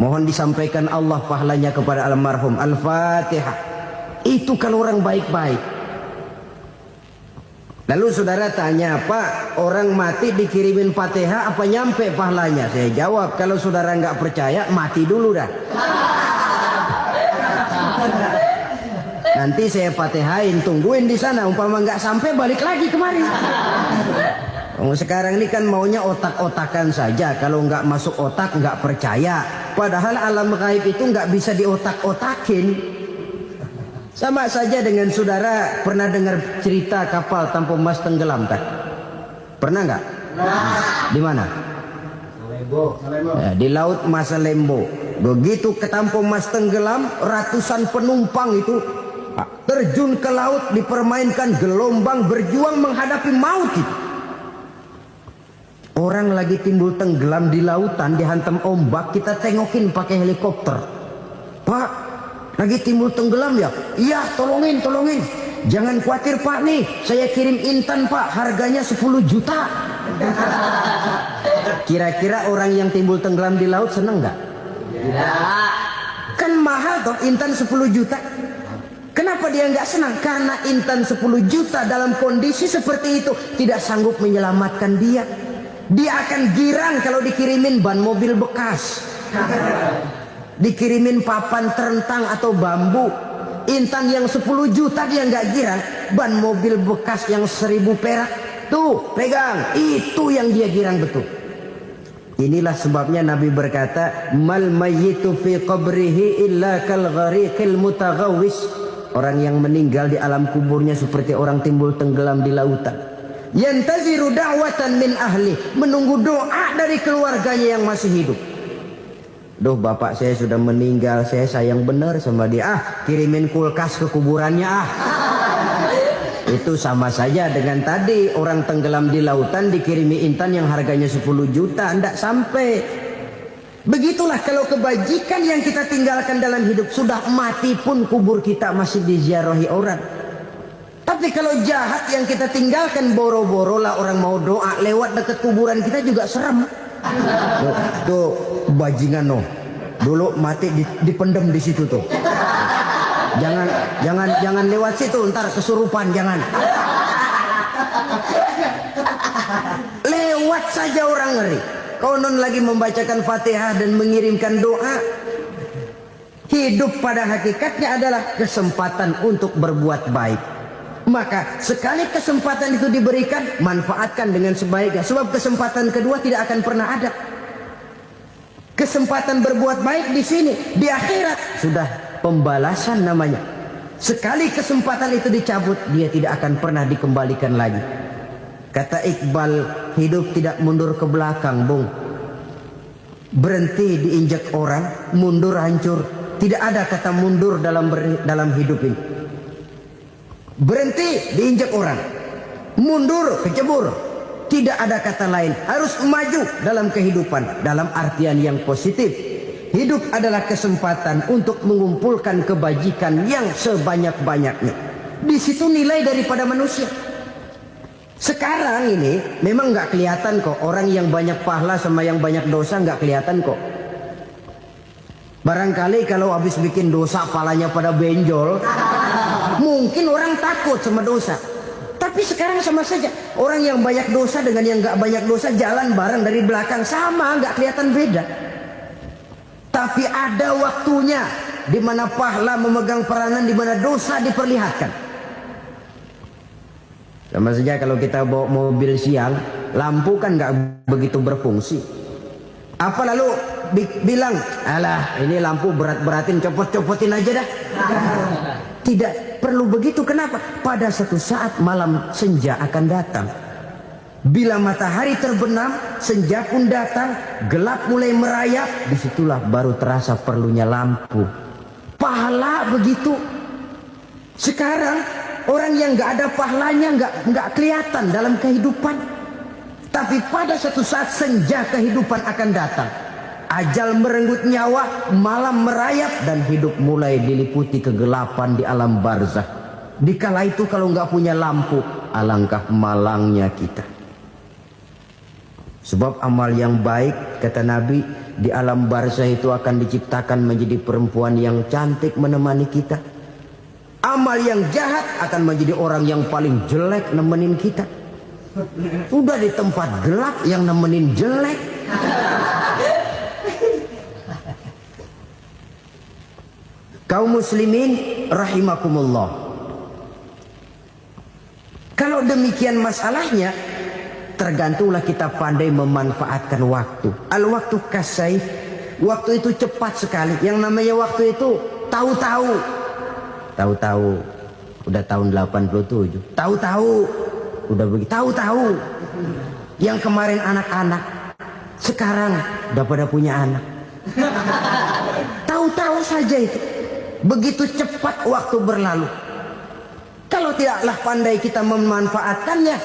Mohon disampaikan Allah pahalanya kepada almarhum. Al-Fatihah. Itu kalau orang baik-baik. Lalu saudara tanya, Pak, orang mati dikirimin Fatihah apa nyampe pahalanya? Saya jawab, kalau saudara nggak percaya, mati dulu dah. Nanti saya Fatihain, tungguin di sana. Umpama nggak sampai, balik lagi kemari. Sekarang ini kan maunya otak-otakan saja. Kalau nggak masuk otak, nggak percaya. Padahal alam gaib itu nggak bisa diotak-otakin. Sama saja dengan saudara pernah dengar cerita kapal Tampo Mas tenggelam kan? Pernah nggak? Di mana? Ya, di laut Masalembo. Begitu ke Tampo Mas tenggelam, ratusan penumpang itu terjun ke laut, dipermainkan gelombang, berjuang menghadapi maut itu. Orang lagi timbul tenggelam di lautan, dihantam ombak, kita tengokin pakai helikopter. Pak, lagi timbul tenggelam ya? Iya, tolongin. Jangan khawatir Pak, nih saya kirim intan Pak, harganya 10 juta. Kira-kira orang yang timbul tenggelam di laut seneng nggak? Tidak. Kan mahal toh intan 10 juta. Kenapa dia nggak senang? Karena intan 10 juta dalam kondisi seperti itu tidak sanggup menyelamatkan dia. Dia akan girang kalau dikirimin ban mobil bekas, dikirimin papan terentang atau bambu. Intan yang 10 juta dia nggak girang. Ban mobil bekas yang 1000 perak, tuh pegang, itu yang dia girang betul. Inilah sebabnya Nabi berkata, mal mayyitu fi qabrihi illa kal ghariqil mutaghawwis. Orang yang meninggal di alam kuburnya seperti orang timbul tenggelam di lautan. Yantaziru da'watan min ahli, menunggu doa dari keluarganya yang masih hidup. Duh, bapak saya sudah meninggal, saya sayang benar sama dia. Kirimin kulkas ke kuburannya Itu sama saja dengan tadi orang tenggelam di lautan dikirimi intan yang harganya 10 juta, ndak sampai. Begitulah kalau kebajikan yang kita tinggalkan dalam hidup, sudah mati pun kubur kita masih diziarahi orang. Tapi kalau jahat yang kita tinggalkan, boro-boro lah orang mau doa lewat dekat kuburan kita juga serem. Tuh bajingan no, dulu mati dipendem di situ tuh. Jangan lewat situ, ntar kesurupan, jangan. Lewat saja orang ngeri. Konon lagi membacakan Fatihah dan mengirimkan doa. Hidup pada hakikatnya adalah kesempatan untuk berbuat baik. Maka sekali kesempatan itu diberikan, manfaatkan dengan sebaiknya. Sebab kesempatan kedua tidak akan pernah ada. Kesempatan berbuat baik di sini, di akhirat sudah pembalasan namanya. Sekali kesempatan itu dicabut, dia tidak akan pernah dikembalikan lagi. Kata Iqbal, hidup tidak mundur ke belakang, Bung. Berhenti diinjak orang, mundur hancur. Tidak ada kata mundur dalam hidup ini. Berhenti diinjak orang, mundur kecebur. Tidak ada kata lain. Harus maju dalam kehidupan, dalam artian yang positif. Hidup adalah kesempatan untuk mengumpulkan kebajikan yang sebanyak-banyaknya. Di situ nilai daripada manusia. Sekarang ini memang nggak kelihatan kok, orang yang banyak pahala sama yang banyak dosa nggak kelihatan kok. Barangkali kalau habis bikin dosa palanya pada benjol, mungkin orang takut sama dosa. Tapi sekarang sama saja, orang yang banyak dosa dengan yang nggak banyak dosa jalan bareng dari belakang, sama, nggak kelihatan beda. Tapi ada waktunya di mana pahala memegang peranan, di mana dosa diperlihatkan. Sama saja kalau kita bawa mobil siang, lampu kan nggak begitu berfungsi. Apa lalu bilang, alah ini lampu berat-beratin, copot-copotin aja dah. Tidak perlu begitu. Kenapa? Pada satu saat malam senja akan datang. Bila matahari terbenam, senja pun datang, gelap mulai merayap, disitulah baru terasa perlunya lampu. Pahala begitu. Sekarang orang yang nggak ada pahalanya nggak kelihatan dalam kehidupan. Tapi pada satu saat senja kehidupan akan datang. Ajal merenggut nyawa, malam merayap, dan hidup mulai diliputi kegelapan di alam barzakh. Dikala itu kalau nggak punya lampu, alangkah malangnya kita. Sebab amal yang baik, kata Nabi, di alam barzakh itu akan diciptakan menjadi perempuan yang cantik menemani kita. Amal yang jahat akan menjadi orang yang paling jelek nemenin kita. Udah di tempat gelap yang nemenin jelek. Kaum muslimin rahimakumullah. Kalau demikian masalahnya, tergantunglah kita pandai memanfaatkan waktu. Al-waktu kasayf. Waktu itu cepat sekali. Yang namanya waktu itu tahu-tahu. Tahu-tahu udah tahun 87. Tahu-tahu udah begitu. Tahu-tahu yang kemarin anak-anak sekarang udah pada punya anak. Tahu-tahu saja itu. Begitu cepat waktu berlalu. Kalau tidaklah pandai kita memanfaatkannya,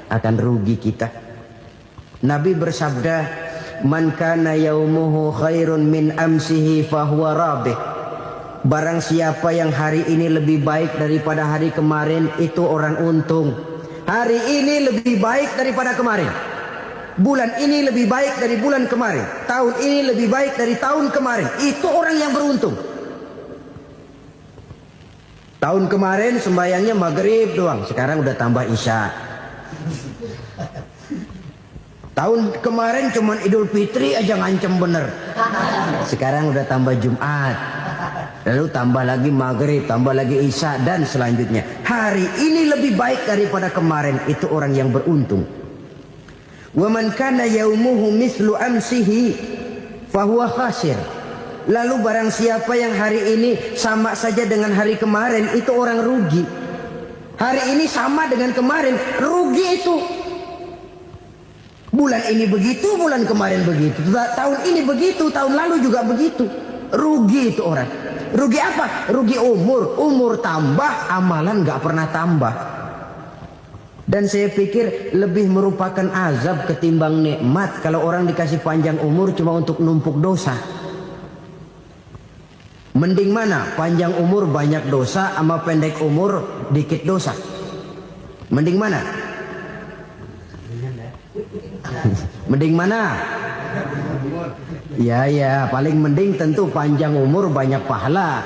akan rugi kita. Nabi bersabda, "Man kana yaumuhu khairun min amsihi fahuwa rabih." Barang siapa yang hari ini lebih baik daripada hari kemarin, itu orang untung. Hari ini lebih baik daripada kemarin. Bulan ini lebih baik dari bulan kemarin. Tahun ini lebih baik dari tahun kemarin. Itu orang yang beruntung. Tahun kemarin sembahyangnya maghrib doang, sekarang udah tambah isya. Tahun kemarin cuman Idul Fitri aja ngancem bener, sekarang udah tambah Jumat. Lalu tambah lagi maghrib, tambah lagi isya, dan selanjutnya. Hari ini lebih baik daripada kemarin. Itu orang yang beruntung. Wa man kana yaumuhu mislu amsihi fahuwa khasir. Lalu barang siapa yang hari ini sama saja dengan hari kemarin, itu orang rugi. Hari ini sama dengan kemarin, rugi itu. Bulan ini begitu, bulan kemarin begitu. Tahun ini begitu, tahun lalu juga begitu. Rugi itu orang. Rugi apa? Rugi umur. Umur tambah, amalan gak pernah tambah. Dan saya pikir lebih merupakan azab ketimbang nikmat kalau orang dikasih panjang umur cuma untuk numpuk dosa. Mending mana? Panjang umur banyak dosa sama pendek umur dikit dosa. Mending mana? Mending mana? Ya, paling mending tentu panjang umur banyak pahala.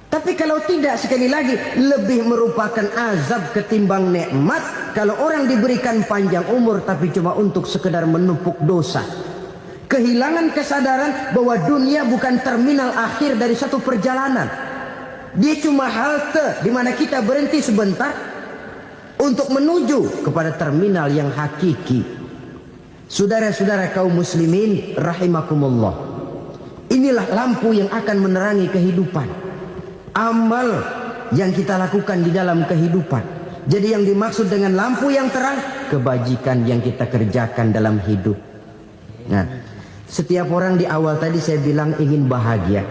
Tapi kalau tidak, sekali lagi, lebih merupakan azab ketimbang nikmat kalau orang diberikan panjang umur tapi cuma untuk sekedar menumpuk dosa. Kehilangan kesadaran bahwa dunia bukan terminal akhir dari satu perjalanan. Dia cuma halte di mana kita berhenti sebentar untuk menuju kepada terminal yang hakiki. Saudara-saudara kaum muslimin rahimakumullah. Inilah lampu yang akan menerangi kehidupan. Amal yang kita lakukan di dalam kehidupan. Jadi yang dimaksud dengan lampu yang terang, kebajikan yang kita kerjakan dalam hidup. Nah, setiap orang di awal tadi saya bilang ingin bahagia.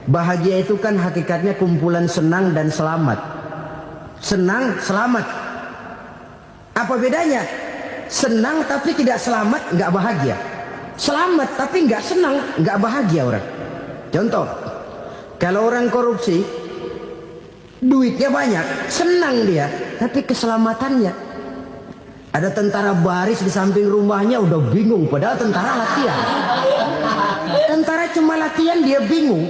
Bahagia itu kan hakikatnya kumpulan senang dan selamat. Senang, selamat. Apa bedanya? Senang tapi tidak selamat, nggak bahagia. Selamat tapi nggak senang, nggak bahagia orang. Contoh, kalau orang korupsi, duitnya banyak, senang dia, tapi keselamatannya. Ada tentara baris di samping rumahnya udah bingung, padahal tentara latihan. Tentara cuma latihan, dia bingung.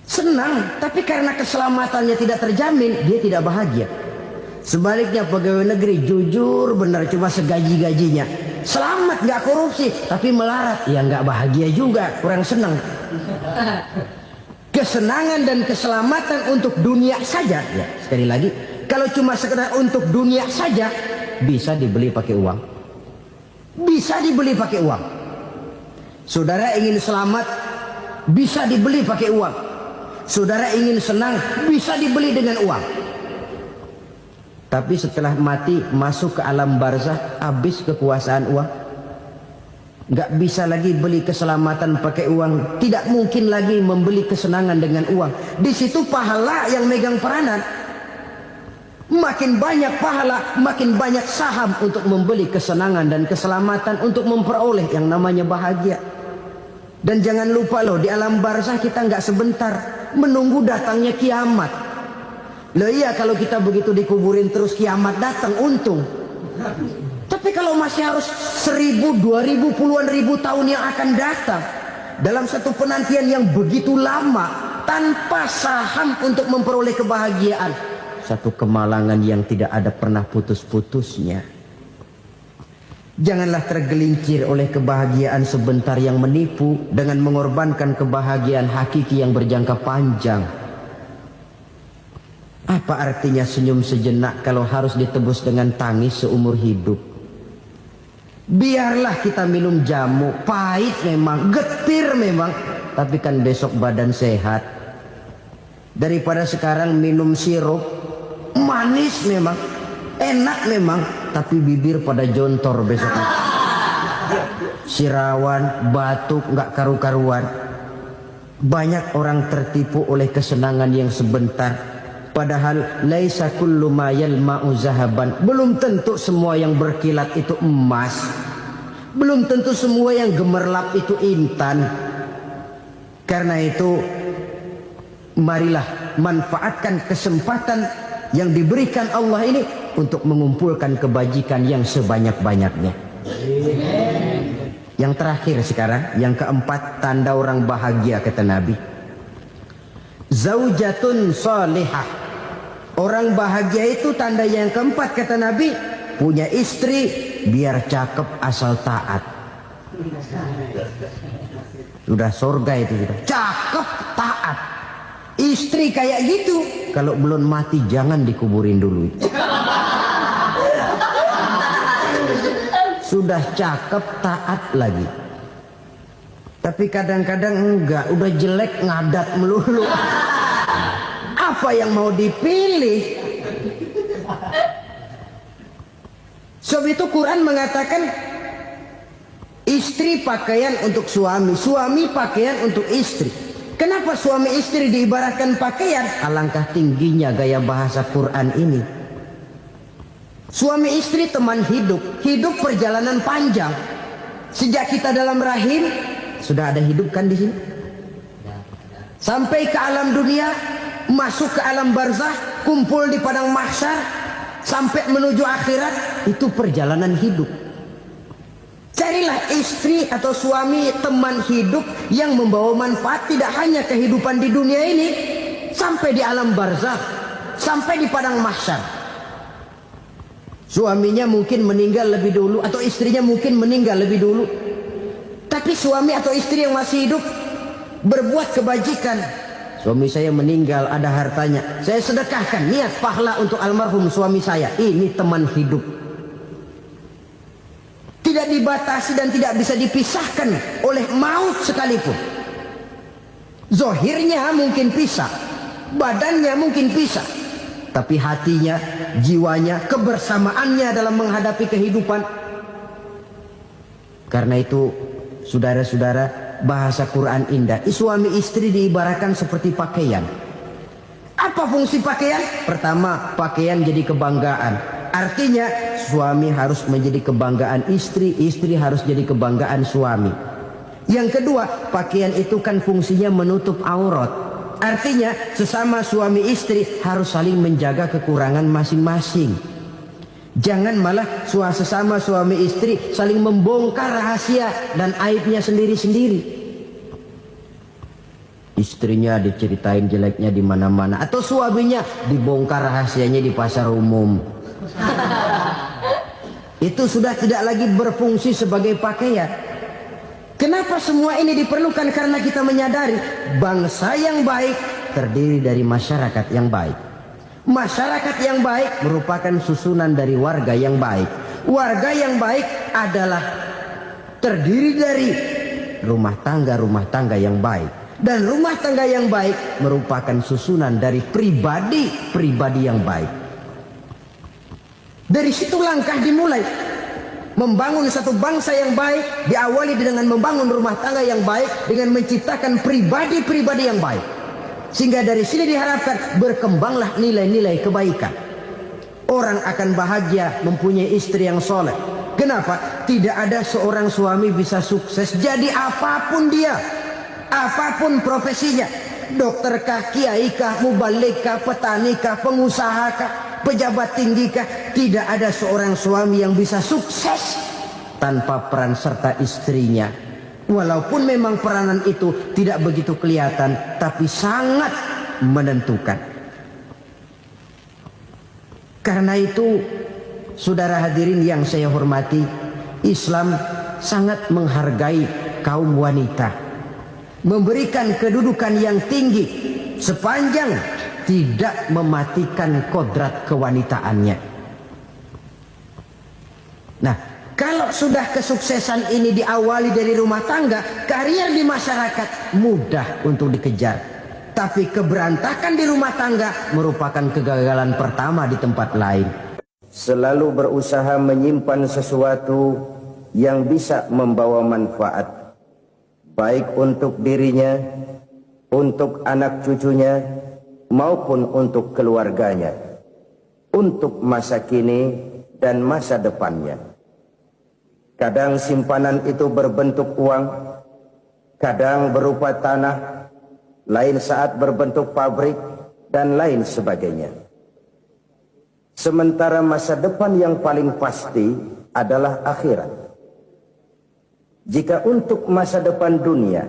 Senang, tapi karena keselamatannya tidak terjamin, dia tidak bahagia. Sebaliknya pegawai negeri jujur benar cuma segaji-gajinya, selamat nggak korupsi tapi melarat, ya nggak bahagia juga, kurang senang. Kesenangan dan keselamatan untuk dunia saja, ya sekali lagi, kalau cuma sekedar untuk dunia saja bisa dibeli pakai uang, bisa dibeli pakai uang. Saudara ingin selamat bisa dibeli pakai uang, saudara ingin senang bisa dibeli dengan uang. Tapi setelah mati masuk ke alam barzah, habis kekuasaan uang. Nggak bisa lagi beli keselamatan pakai uang. Tidak mungkin lagi membeli kesenangan dengan uang. Di situ pahala yang megang peranan. Makin banyak pahala, makin banyak saham untuk membeli kesenangan dan keselamatan, untuk memperoleh yang namanya bahagia. Dan jangan lupa loh, di alam barzah kita nggak sebentar, menunggu datangnya kiamat. Loh iya, kalau kita begitu dikuburin terus kiamat datang, untung. Tapi kalau masih harus 1000, 2000, puluhan ribu tahun yang akan datang, dalam satu penantian yang begitu lama, tanpa saham untuk memperoleh kebahagiaan, satu kemalangan yang tidak ada pernah putus-putusnya. Janganlah tergelincir oleh kebahagiaan sebentar yang menipu dengan mengorbankan kebahagiaan hakiki yang berjangka panjang. Apa artinya senyum sejenak kalau harus ditebus dengan tangis seumur hidup? Biarlah kita minum jamu, pahit memang, getir memang, tapi kan besok badan sehat. Daripada sekarang minum sirup, manis memang, enak memang, tapi bibir pada jontor besoknya. Sirawan, batuk, nggak karu-karuan. Banyak orang tertipu oleh kesenangan yang sebentar. Padahal laisa kullu ma yalma'u zahaban. Belum tentu semua yang berkilat itu emas. Belum tentu semua yang gemerlap itu intan. Karena itu marilah manfaatkan kesempatan yang diberikan Allah ini untuk mengumpulkan kebajikan yang sebanyak-banyaknya. Yang terakhir sekarang, yang keempat, tanda orang bahagia kata Nabi. Zaujatun salihah. Orang bahagia itu tanda yang keempat kata Nabi, punya istri biar cakep asal taat. Sudah surga itu sudah. Cakep, taat. Istri kayak gitu, kalau belum mati jangan dikuburin dulu. Sudah cakep, taat lagi. Tapi kadang-kadang enggak, udah jelek ngadat melulu. Apa yang mau dipilih? Sebab itu Quran mengatakan istri pakaian untuk suami, suami pakaian untuk istri. Kenapa suami istri diibaratkan pakaian? Alangkah tingginya gaya bahasa Quran ini. Suami istri teman hidup, hidup perjalanan panjang. Sejak kita dalam rahim sudah ada hidup kan di sini. Sampai ke alam dunia, masuk ke alam barzah, kumpul di padang mahsyar, sampai menuju akhirat, itu perjalanan hidup. Carilah istri atau suami teman hidup yang membawa manfaat tidak hanya kehidupan di dunia ini, sampai di alam barzakh, sampai di padang mahsyar. Suaminya mungkin meninggal lebih dulu atau istrinya mungkin meninggal lebih dulu. Tapi suami atau istri yang masih hidup berbuat kebajikan. Suami saya meninggal, ada hartanya, saya sedekahkan, niat pahala untuk almarhum suami saya. Ini teman hidup. Tidak dibatasi dan tidak bisa dipisahkan oleh maut sekalipun. Zohirnya mungkin pisah, badannya mungkin pisah, tapi hatinya, jiwanya, kebersamaannya dalam menghadapi kehidupan. Karena itu, saudara-saudara, bahasa Quran indah. Suami istri diibaratkan seperti pakaian. Apa fungsi pakaian? Pertama, pakaian jadi kebanggaan. Artinya suami harus menjadi kebanggaan istri, istri harus jadi kebanggaan suami. Yang kedua, pakaian itu kan fungsinya menutup aurat. Artinya sesama suami istri harus saling menjaga kekurangan masing-masing. Jangan malah sesama suami istri saling membongkar rahasia dan aibnya sendiri-sendiri. Istrinya diceritain jeleknya di mana-mana, atau suaminya dibongkar rahasianya di pasar umum. Itu sudah tidak lagi berfungsi sebagai pakaian. Kenapa semua ini diperlukan? Karena kita menyadari bangsa yang baik terdiri dari masyarakat yang baik. Masyarakat yang baik merupakan susunan dari warga yang baik. Warga yang baik adalah terdiri dari rumah tangga yang baik. Dan rumah tangga yang baik merupakan susunan dari pribadi yang baik. Dari situ langkah dimulai. Membangun satu bangsa yang baik diawali dengan membangun rumah tangga yang baik, dengan menciptakan pribadi-pribadi yang baik. Sehingga dari sini diharapkan berkembanglah nilai-nilai kebaikan. Orang akan bahagia mempunyai istri yang soleh. Kenapa? Tidak ada seorang suami bisa sukses jadi apapun dia, apapun profesinya. Dokterkah, kiaikah, mubalikah, petanikah, pengusahakah, pejabat tinggikah, tidak ada seorang suami yang bisa sukses tanpa peran serta istrinya. Walaupun memang peranan itu tidak begitu kelihatan, tapi sangat menentukan. Karena itu, saudara hadirin yang saya hormati, Islam sangat menghargai kaum wanita, memberikan kedudukan yang tinggi sepanjang tidak mematikan kodrat kewanitaannya. Nah, kalau sudah kesuksesan ini diawali dari rumah tangga, karier di masyarakat mudah untuk dikejar. Tapi keberantakan di rumah tangga merupakan kegagalan pertama di tempat lain. Selalu berusaha menyimpan sesuatu yang bisa membawa manfaat, baik untuk dirinya, untuk anak cucunya, maupun untuk keluarganya, untuk masa kini dan masa depannya. Kadang simpanan itu berbentuk uang, kadang berupa tanah, lain saat berbentuk pabrik, dan lain sebagainya. Sementara masa depan yang paling pasti adalah akhirat. Jika untuk masa depan dunia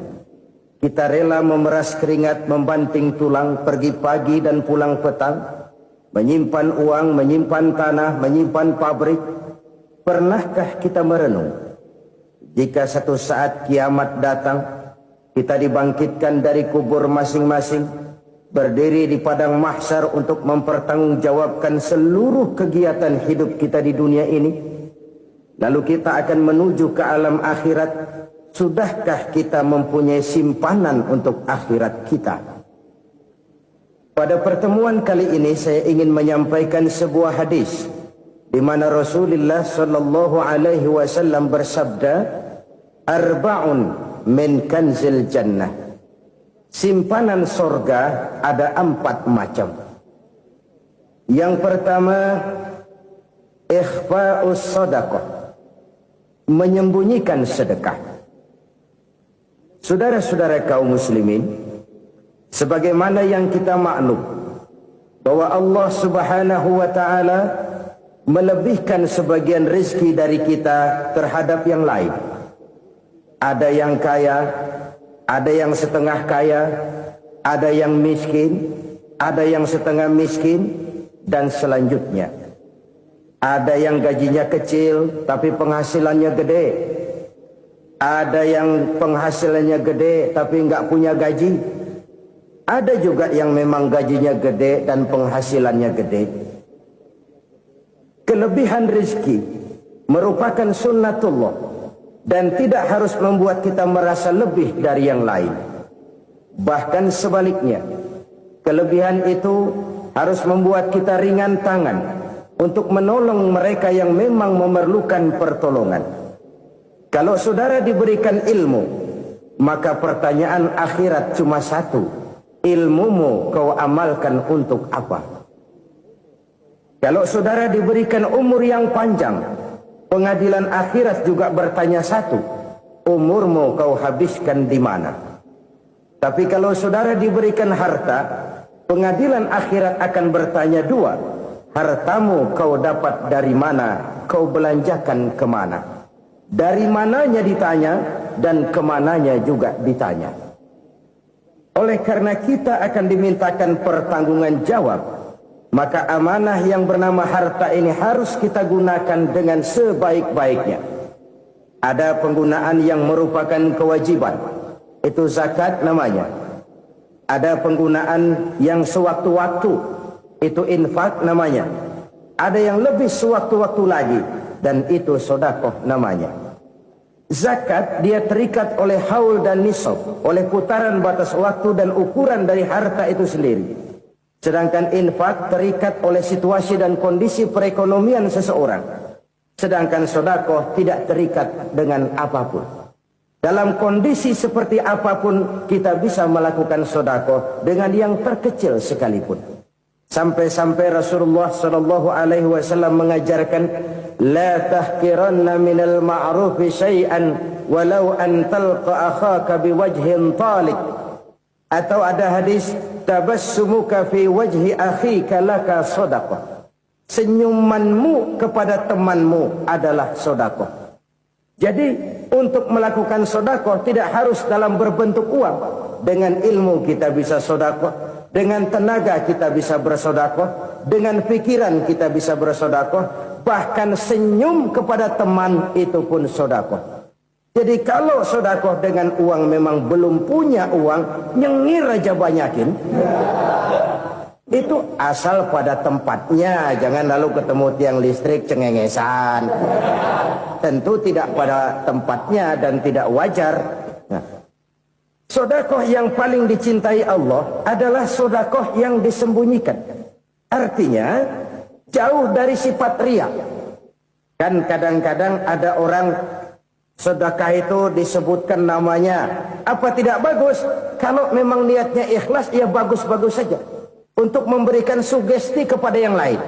kita rela memeras keringat, membanting tulang, pergi pagi dan pulang petang, menyimpan uang, menyimpan tanah, menyimpan pabrik, pernahkah kita merenung jika satu saat kiamat datang, kita dibangkitkan dari kubur masing-masing, berdiri di padang mahsyar untuk mempertanggungjawabkan seluruh kegiatan hidup kita di dunia ini. Lalu kita akan menuju ke alam akhirat. Sudahkah kita mempunyai simpanan untuk akhirat kita? Pada pertemuan kali ini saya ingin menyampaikan sebuah hadis di mana Rasulullah sallallahu alaihi wasallam bersabda, "Arba'un min kanzil jannah." Simpanan sorga ada 4 macam. Yang pertama, ikhfa'us shadaqah, menyembunyikan sedekah. Saudara-saudara kaum muslimin, sebagaimana yang kita maklum bahwa Allah Subhanahu wa taala melebihkan sebagian rezeki dari kita terhadap yang lain. Ada yang kaya, ada yang setengah kaya, ada yang miskin, ada yang setengah miskin, dan selanjutnya. Ada yang gajinya kecil tapi penghasilannya gede. Ada yang penghasilannya gede tapi nggak punya gaji. Ada juga yang memang gajinya gede dan penghasilannya gede. Kelebihan rezeki merupakan sunnatullah dan tidak harus membuat kita merasa lebih dari yang lain. Bahkan sebaliknya, kelebihan itu harus membuat kita ringan tangan untuk menolong mereka yang memang memerlukan pertolongan. Kalau saudara diberikan ilmu, maka pertanyaan akhirat cuma satu: ilmumu kau amalkan untuk apa? Kalau saudara diberikan umur yang panjang, pengadilan akhirat juga bertanya satu: umurmu kau habiskan di mana? Tapi kalau saudara diberikan harta, pengadilan akhirat akan bertanya 2: hartamu kau dapat dari mana? Kau belanjakan kemana? Dari mananya ditanya dan kemananya juga ditanya. Oleh karena kita akan dimintakan pertanggungan jawab, maka amanah yang bernama harta ini harus kita gunakan dengan sebaik-baiknya. Ada penggunaan yang merupakan kewajiban, itu zakat namanya. Ada penggunaan yang sewaktu-waktu, itu infak namanya. Ada yang lebih sewaktu-waktu lagi, dan itu sedekah namanya. Zakat dia terikat oleh haul dan nisab, oleh putaran batas waktu dan ukuran dari harta itu sendiri. Sedangkan infak terikat oleh situasi dan kondisi perekonomian seseorang. Sedangkan sedekah tidak terikat dengan apapun. Dalam kondisi seperti apapun kita bisa melakukan sedekah dengan yang terkecil sekalipun. Sampai-sampai Rasulullah sallallahu alaihi wasallam mengajarkan, la tahqiranna minal ma'rufi syai'an walau an talqa akhaka biwajhin talik. Atau ada hadis, tabassumuka fi wajhi akhika laka shadaqah. Senyumanmu kepada temanmu adalah sedekah. Jadi untuk melakukan sedekah tidak harus dalam berbentuk uang. Dengan ilmu kita bisa sedekah, dengan tenaga kita bisa bersedekah, dengan pikiran kita bisa bersedekah, bahkan senyum kepada teman itu pun sedekah. Jadi kalau sedekah dengan uang memang belum punya uang, nyengir aja banyakin. Itu asal pada tempatnya, jangan lalu ketemu tiang listrik cengengesan. Tentu tidak pada tempatnya dan tidak wajar. Nah, sedekah yang paling dicintai Allah adalah sedekah yang disembunyikan. Artinya jauh dari sifat riya. Kan kadang-kadang ada orang sedekah itu disebutkan namanya. Apa tidak bagus? Kalau memang niatnya ikhlas, ya bagus-bagus saja. Untuk memberikan sugesti kepada yang lain.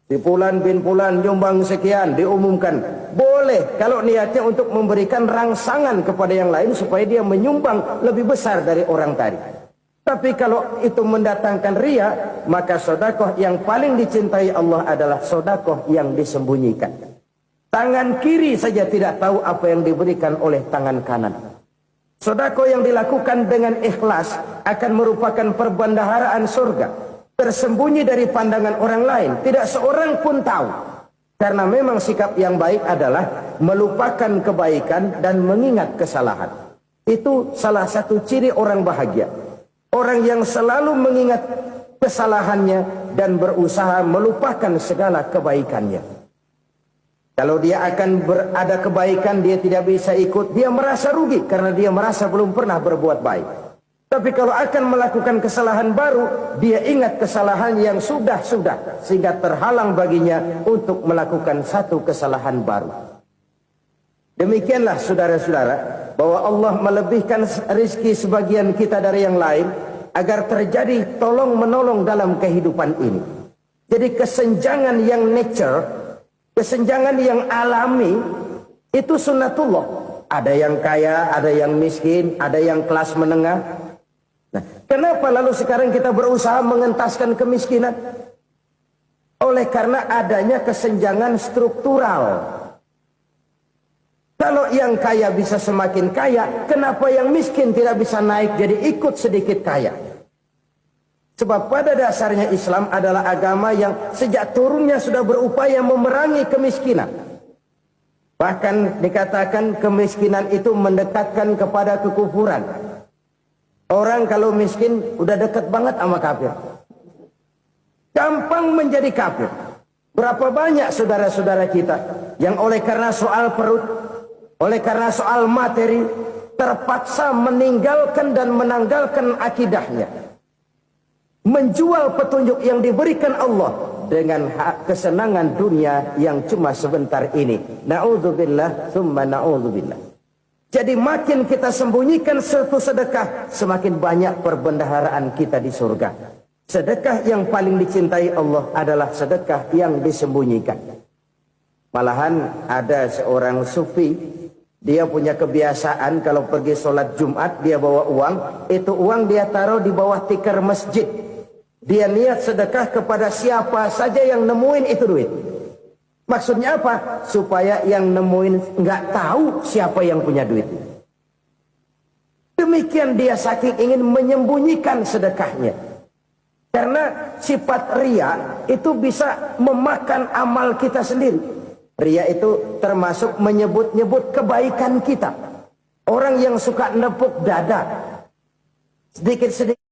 Si Fulan bin Fulan nyumbang sekian, diumumkan. Boleh kalau niatnya untuk memberikan rangsangan kepada yang lain supaya dia menyumbang lebih besar dari orang tadi. Tapi kalau itu mendatangkan riya, maka sedekah yang paling dicintai Allah adalah sedekah yang disembunyikan. Tangan kiri saja tidak tahu apa yang diberikan oleh tangan kanan. Sedekah yang dilakukan dengan ikhlas akan merupakan perbendaharaan surga, tersembunyi dari pandangan orang lain. Tidak seorang pun tahu. Karena memang sikap yang baik adalah melupakan kebaikan dan mengingat kesalahan. Itu salah satu ciri orang bahagia. Orang yang selalu mengingat kesalahannya dan berusaha melupakan segala kebaikannya. Kalau dia akan berada kebaikan, dia tidak bisa ikut, dia merasa rugi karena dia merasa belum pernah berbuat baik. Tapi kalau akan melakukan kesalahan baru, dia ingat kesalahan yang sudah-sudah, sehingga terhalang baginya untuk melakukan satu kesalahan baru. Demikianlah saudara-saudara, bahwa Allah melebihkan rizki sebagian kita dari yang lain, agar terjadi tolong-menolong dalam kehidupan ini. Jadi kesenjangan yang nature, kesenjangan yang alami, itu sunnatullah. Ada yang kaya, ada yang miskin, ada yang kelas menengah. Nah, kenapa lalu sekarang kita berusaha mengentaskan kemiskinan? Oleh karena adanya kesenjangan struktural. Kalau yang kaya bisa semakin kaya, kenapa yang miskin tidak bisa naik jadi ikut sedikit kaya? Sebab pada dasarnya Islam adalah agama yang sejak turunnya sudah berupaya memerangi kemiskinan. Bahkan dikatakan kemiskinan itu mendekatkan kepada kekufuran. Orang kalau miskin udah dekat banget sama kafir. Gampang menjadi kafir. Berapa banyak saudara-saudara kita yang oleh karena soal perut, oleh karena soal materi, terpaksa meninggalkan dan menanggalkan akidahnya. Menjual petunjuk yang diberikan Allah dengan hak kesenangan dunia yang cuma sebentar ini. Na'udzubillah, thumma na'udzubillah. Jadi makin kita sembunyikan satu sedekah, semakin banyak perbendaharaan kita di surga. Sedekah yang paling dicintai Allah adalah sedekah yang disembunyikan. Malahan ada seorang sufi, dia punya kebiasaan kalau pergi sholat Jumat, dia bawa uang. Itu uang dia taruh di bawah tikar masjid. Dia niat sedekah kepada siapa saja yang nemuin itu duit. Maksudnya apa? Supaya yang nemuin nggak tahu siapa yang punya duit. Demikian dia saking ingin menyembunyikan sedekahnya. Karena sifat ria itu bisa memakan amal kita sendiri. Ria itu termasuk menyebut-nyebut kebaikan kita. Orang yang suka nepuk dada sedikit-sedikit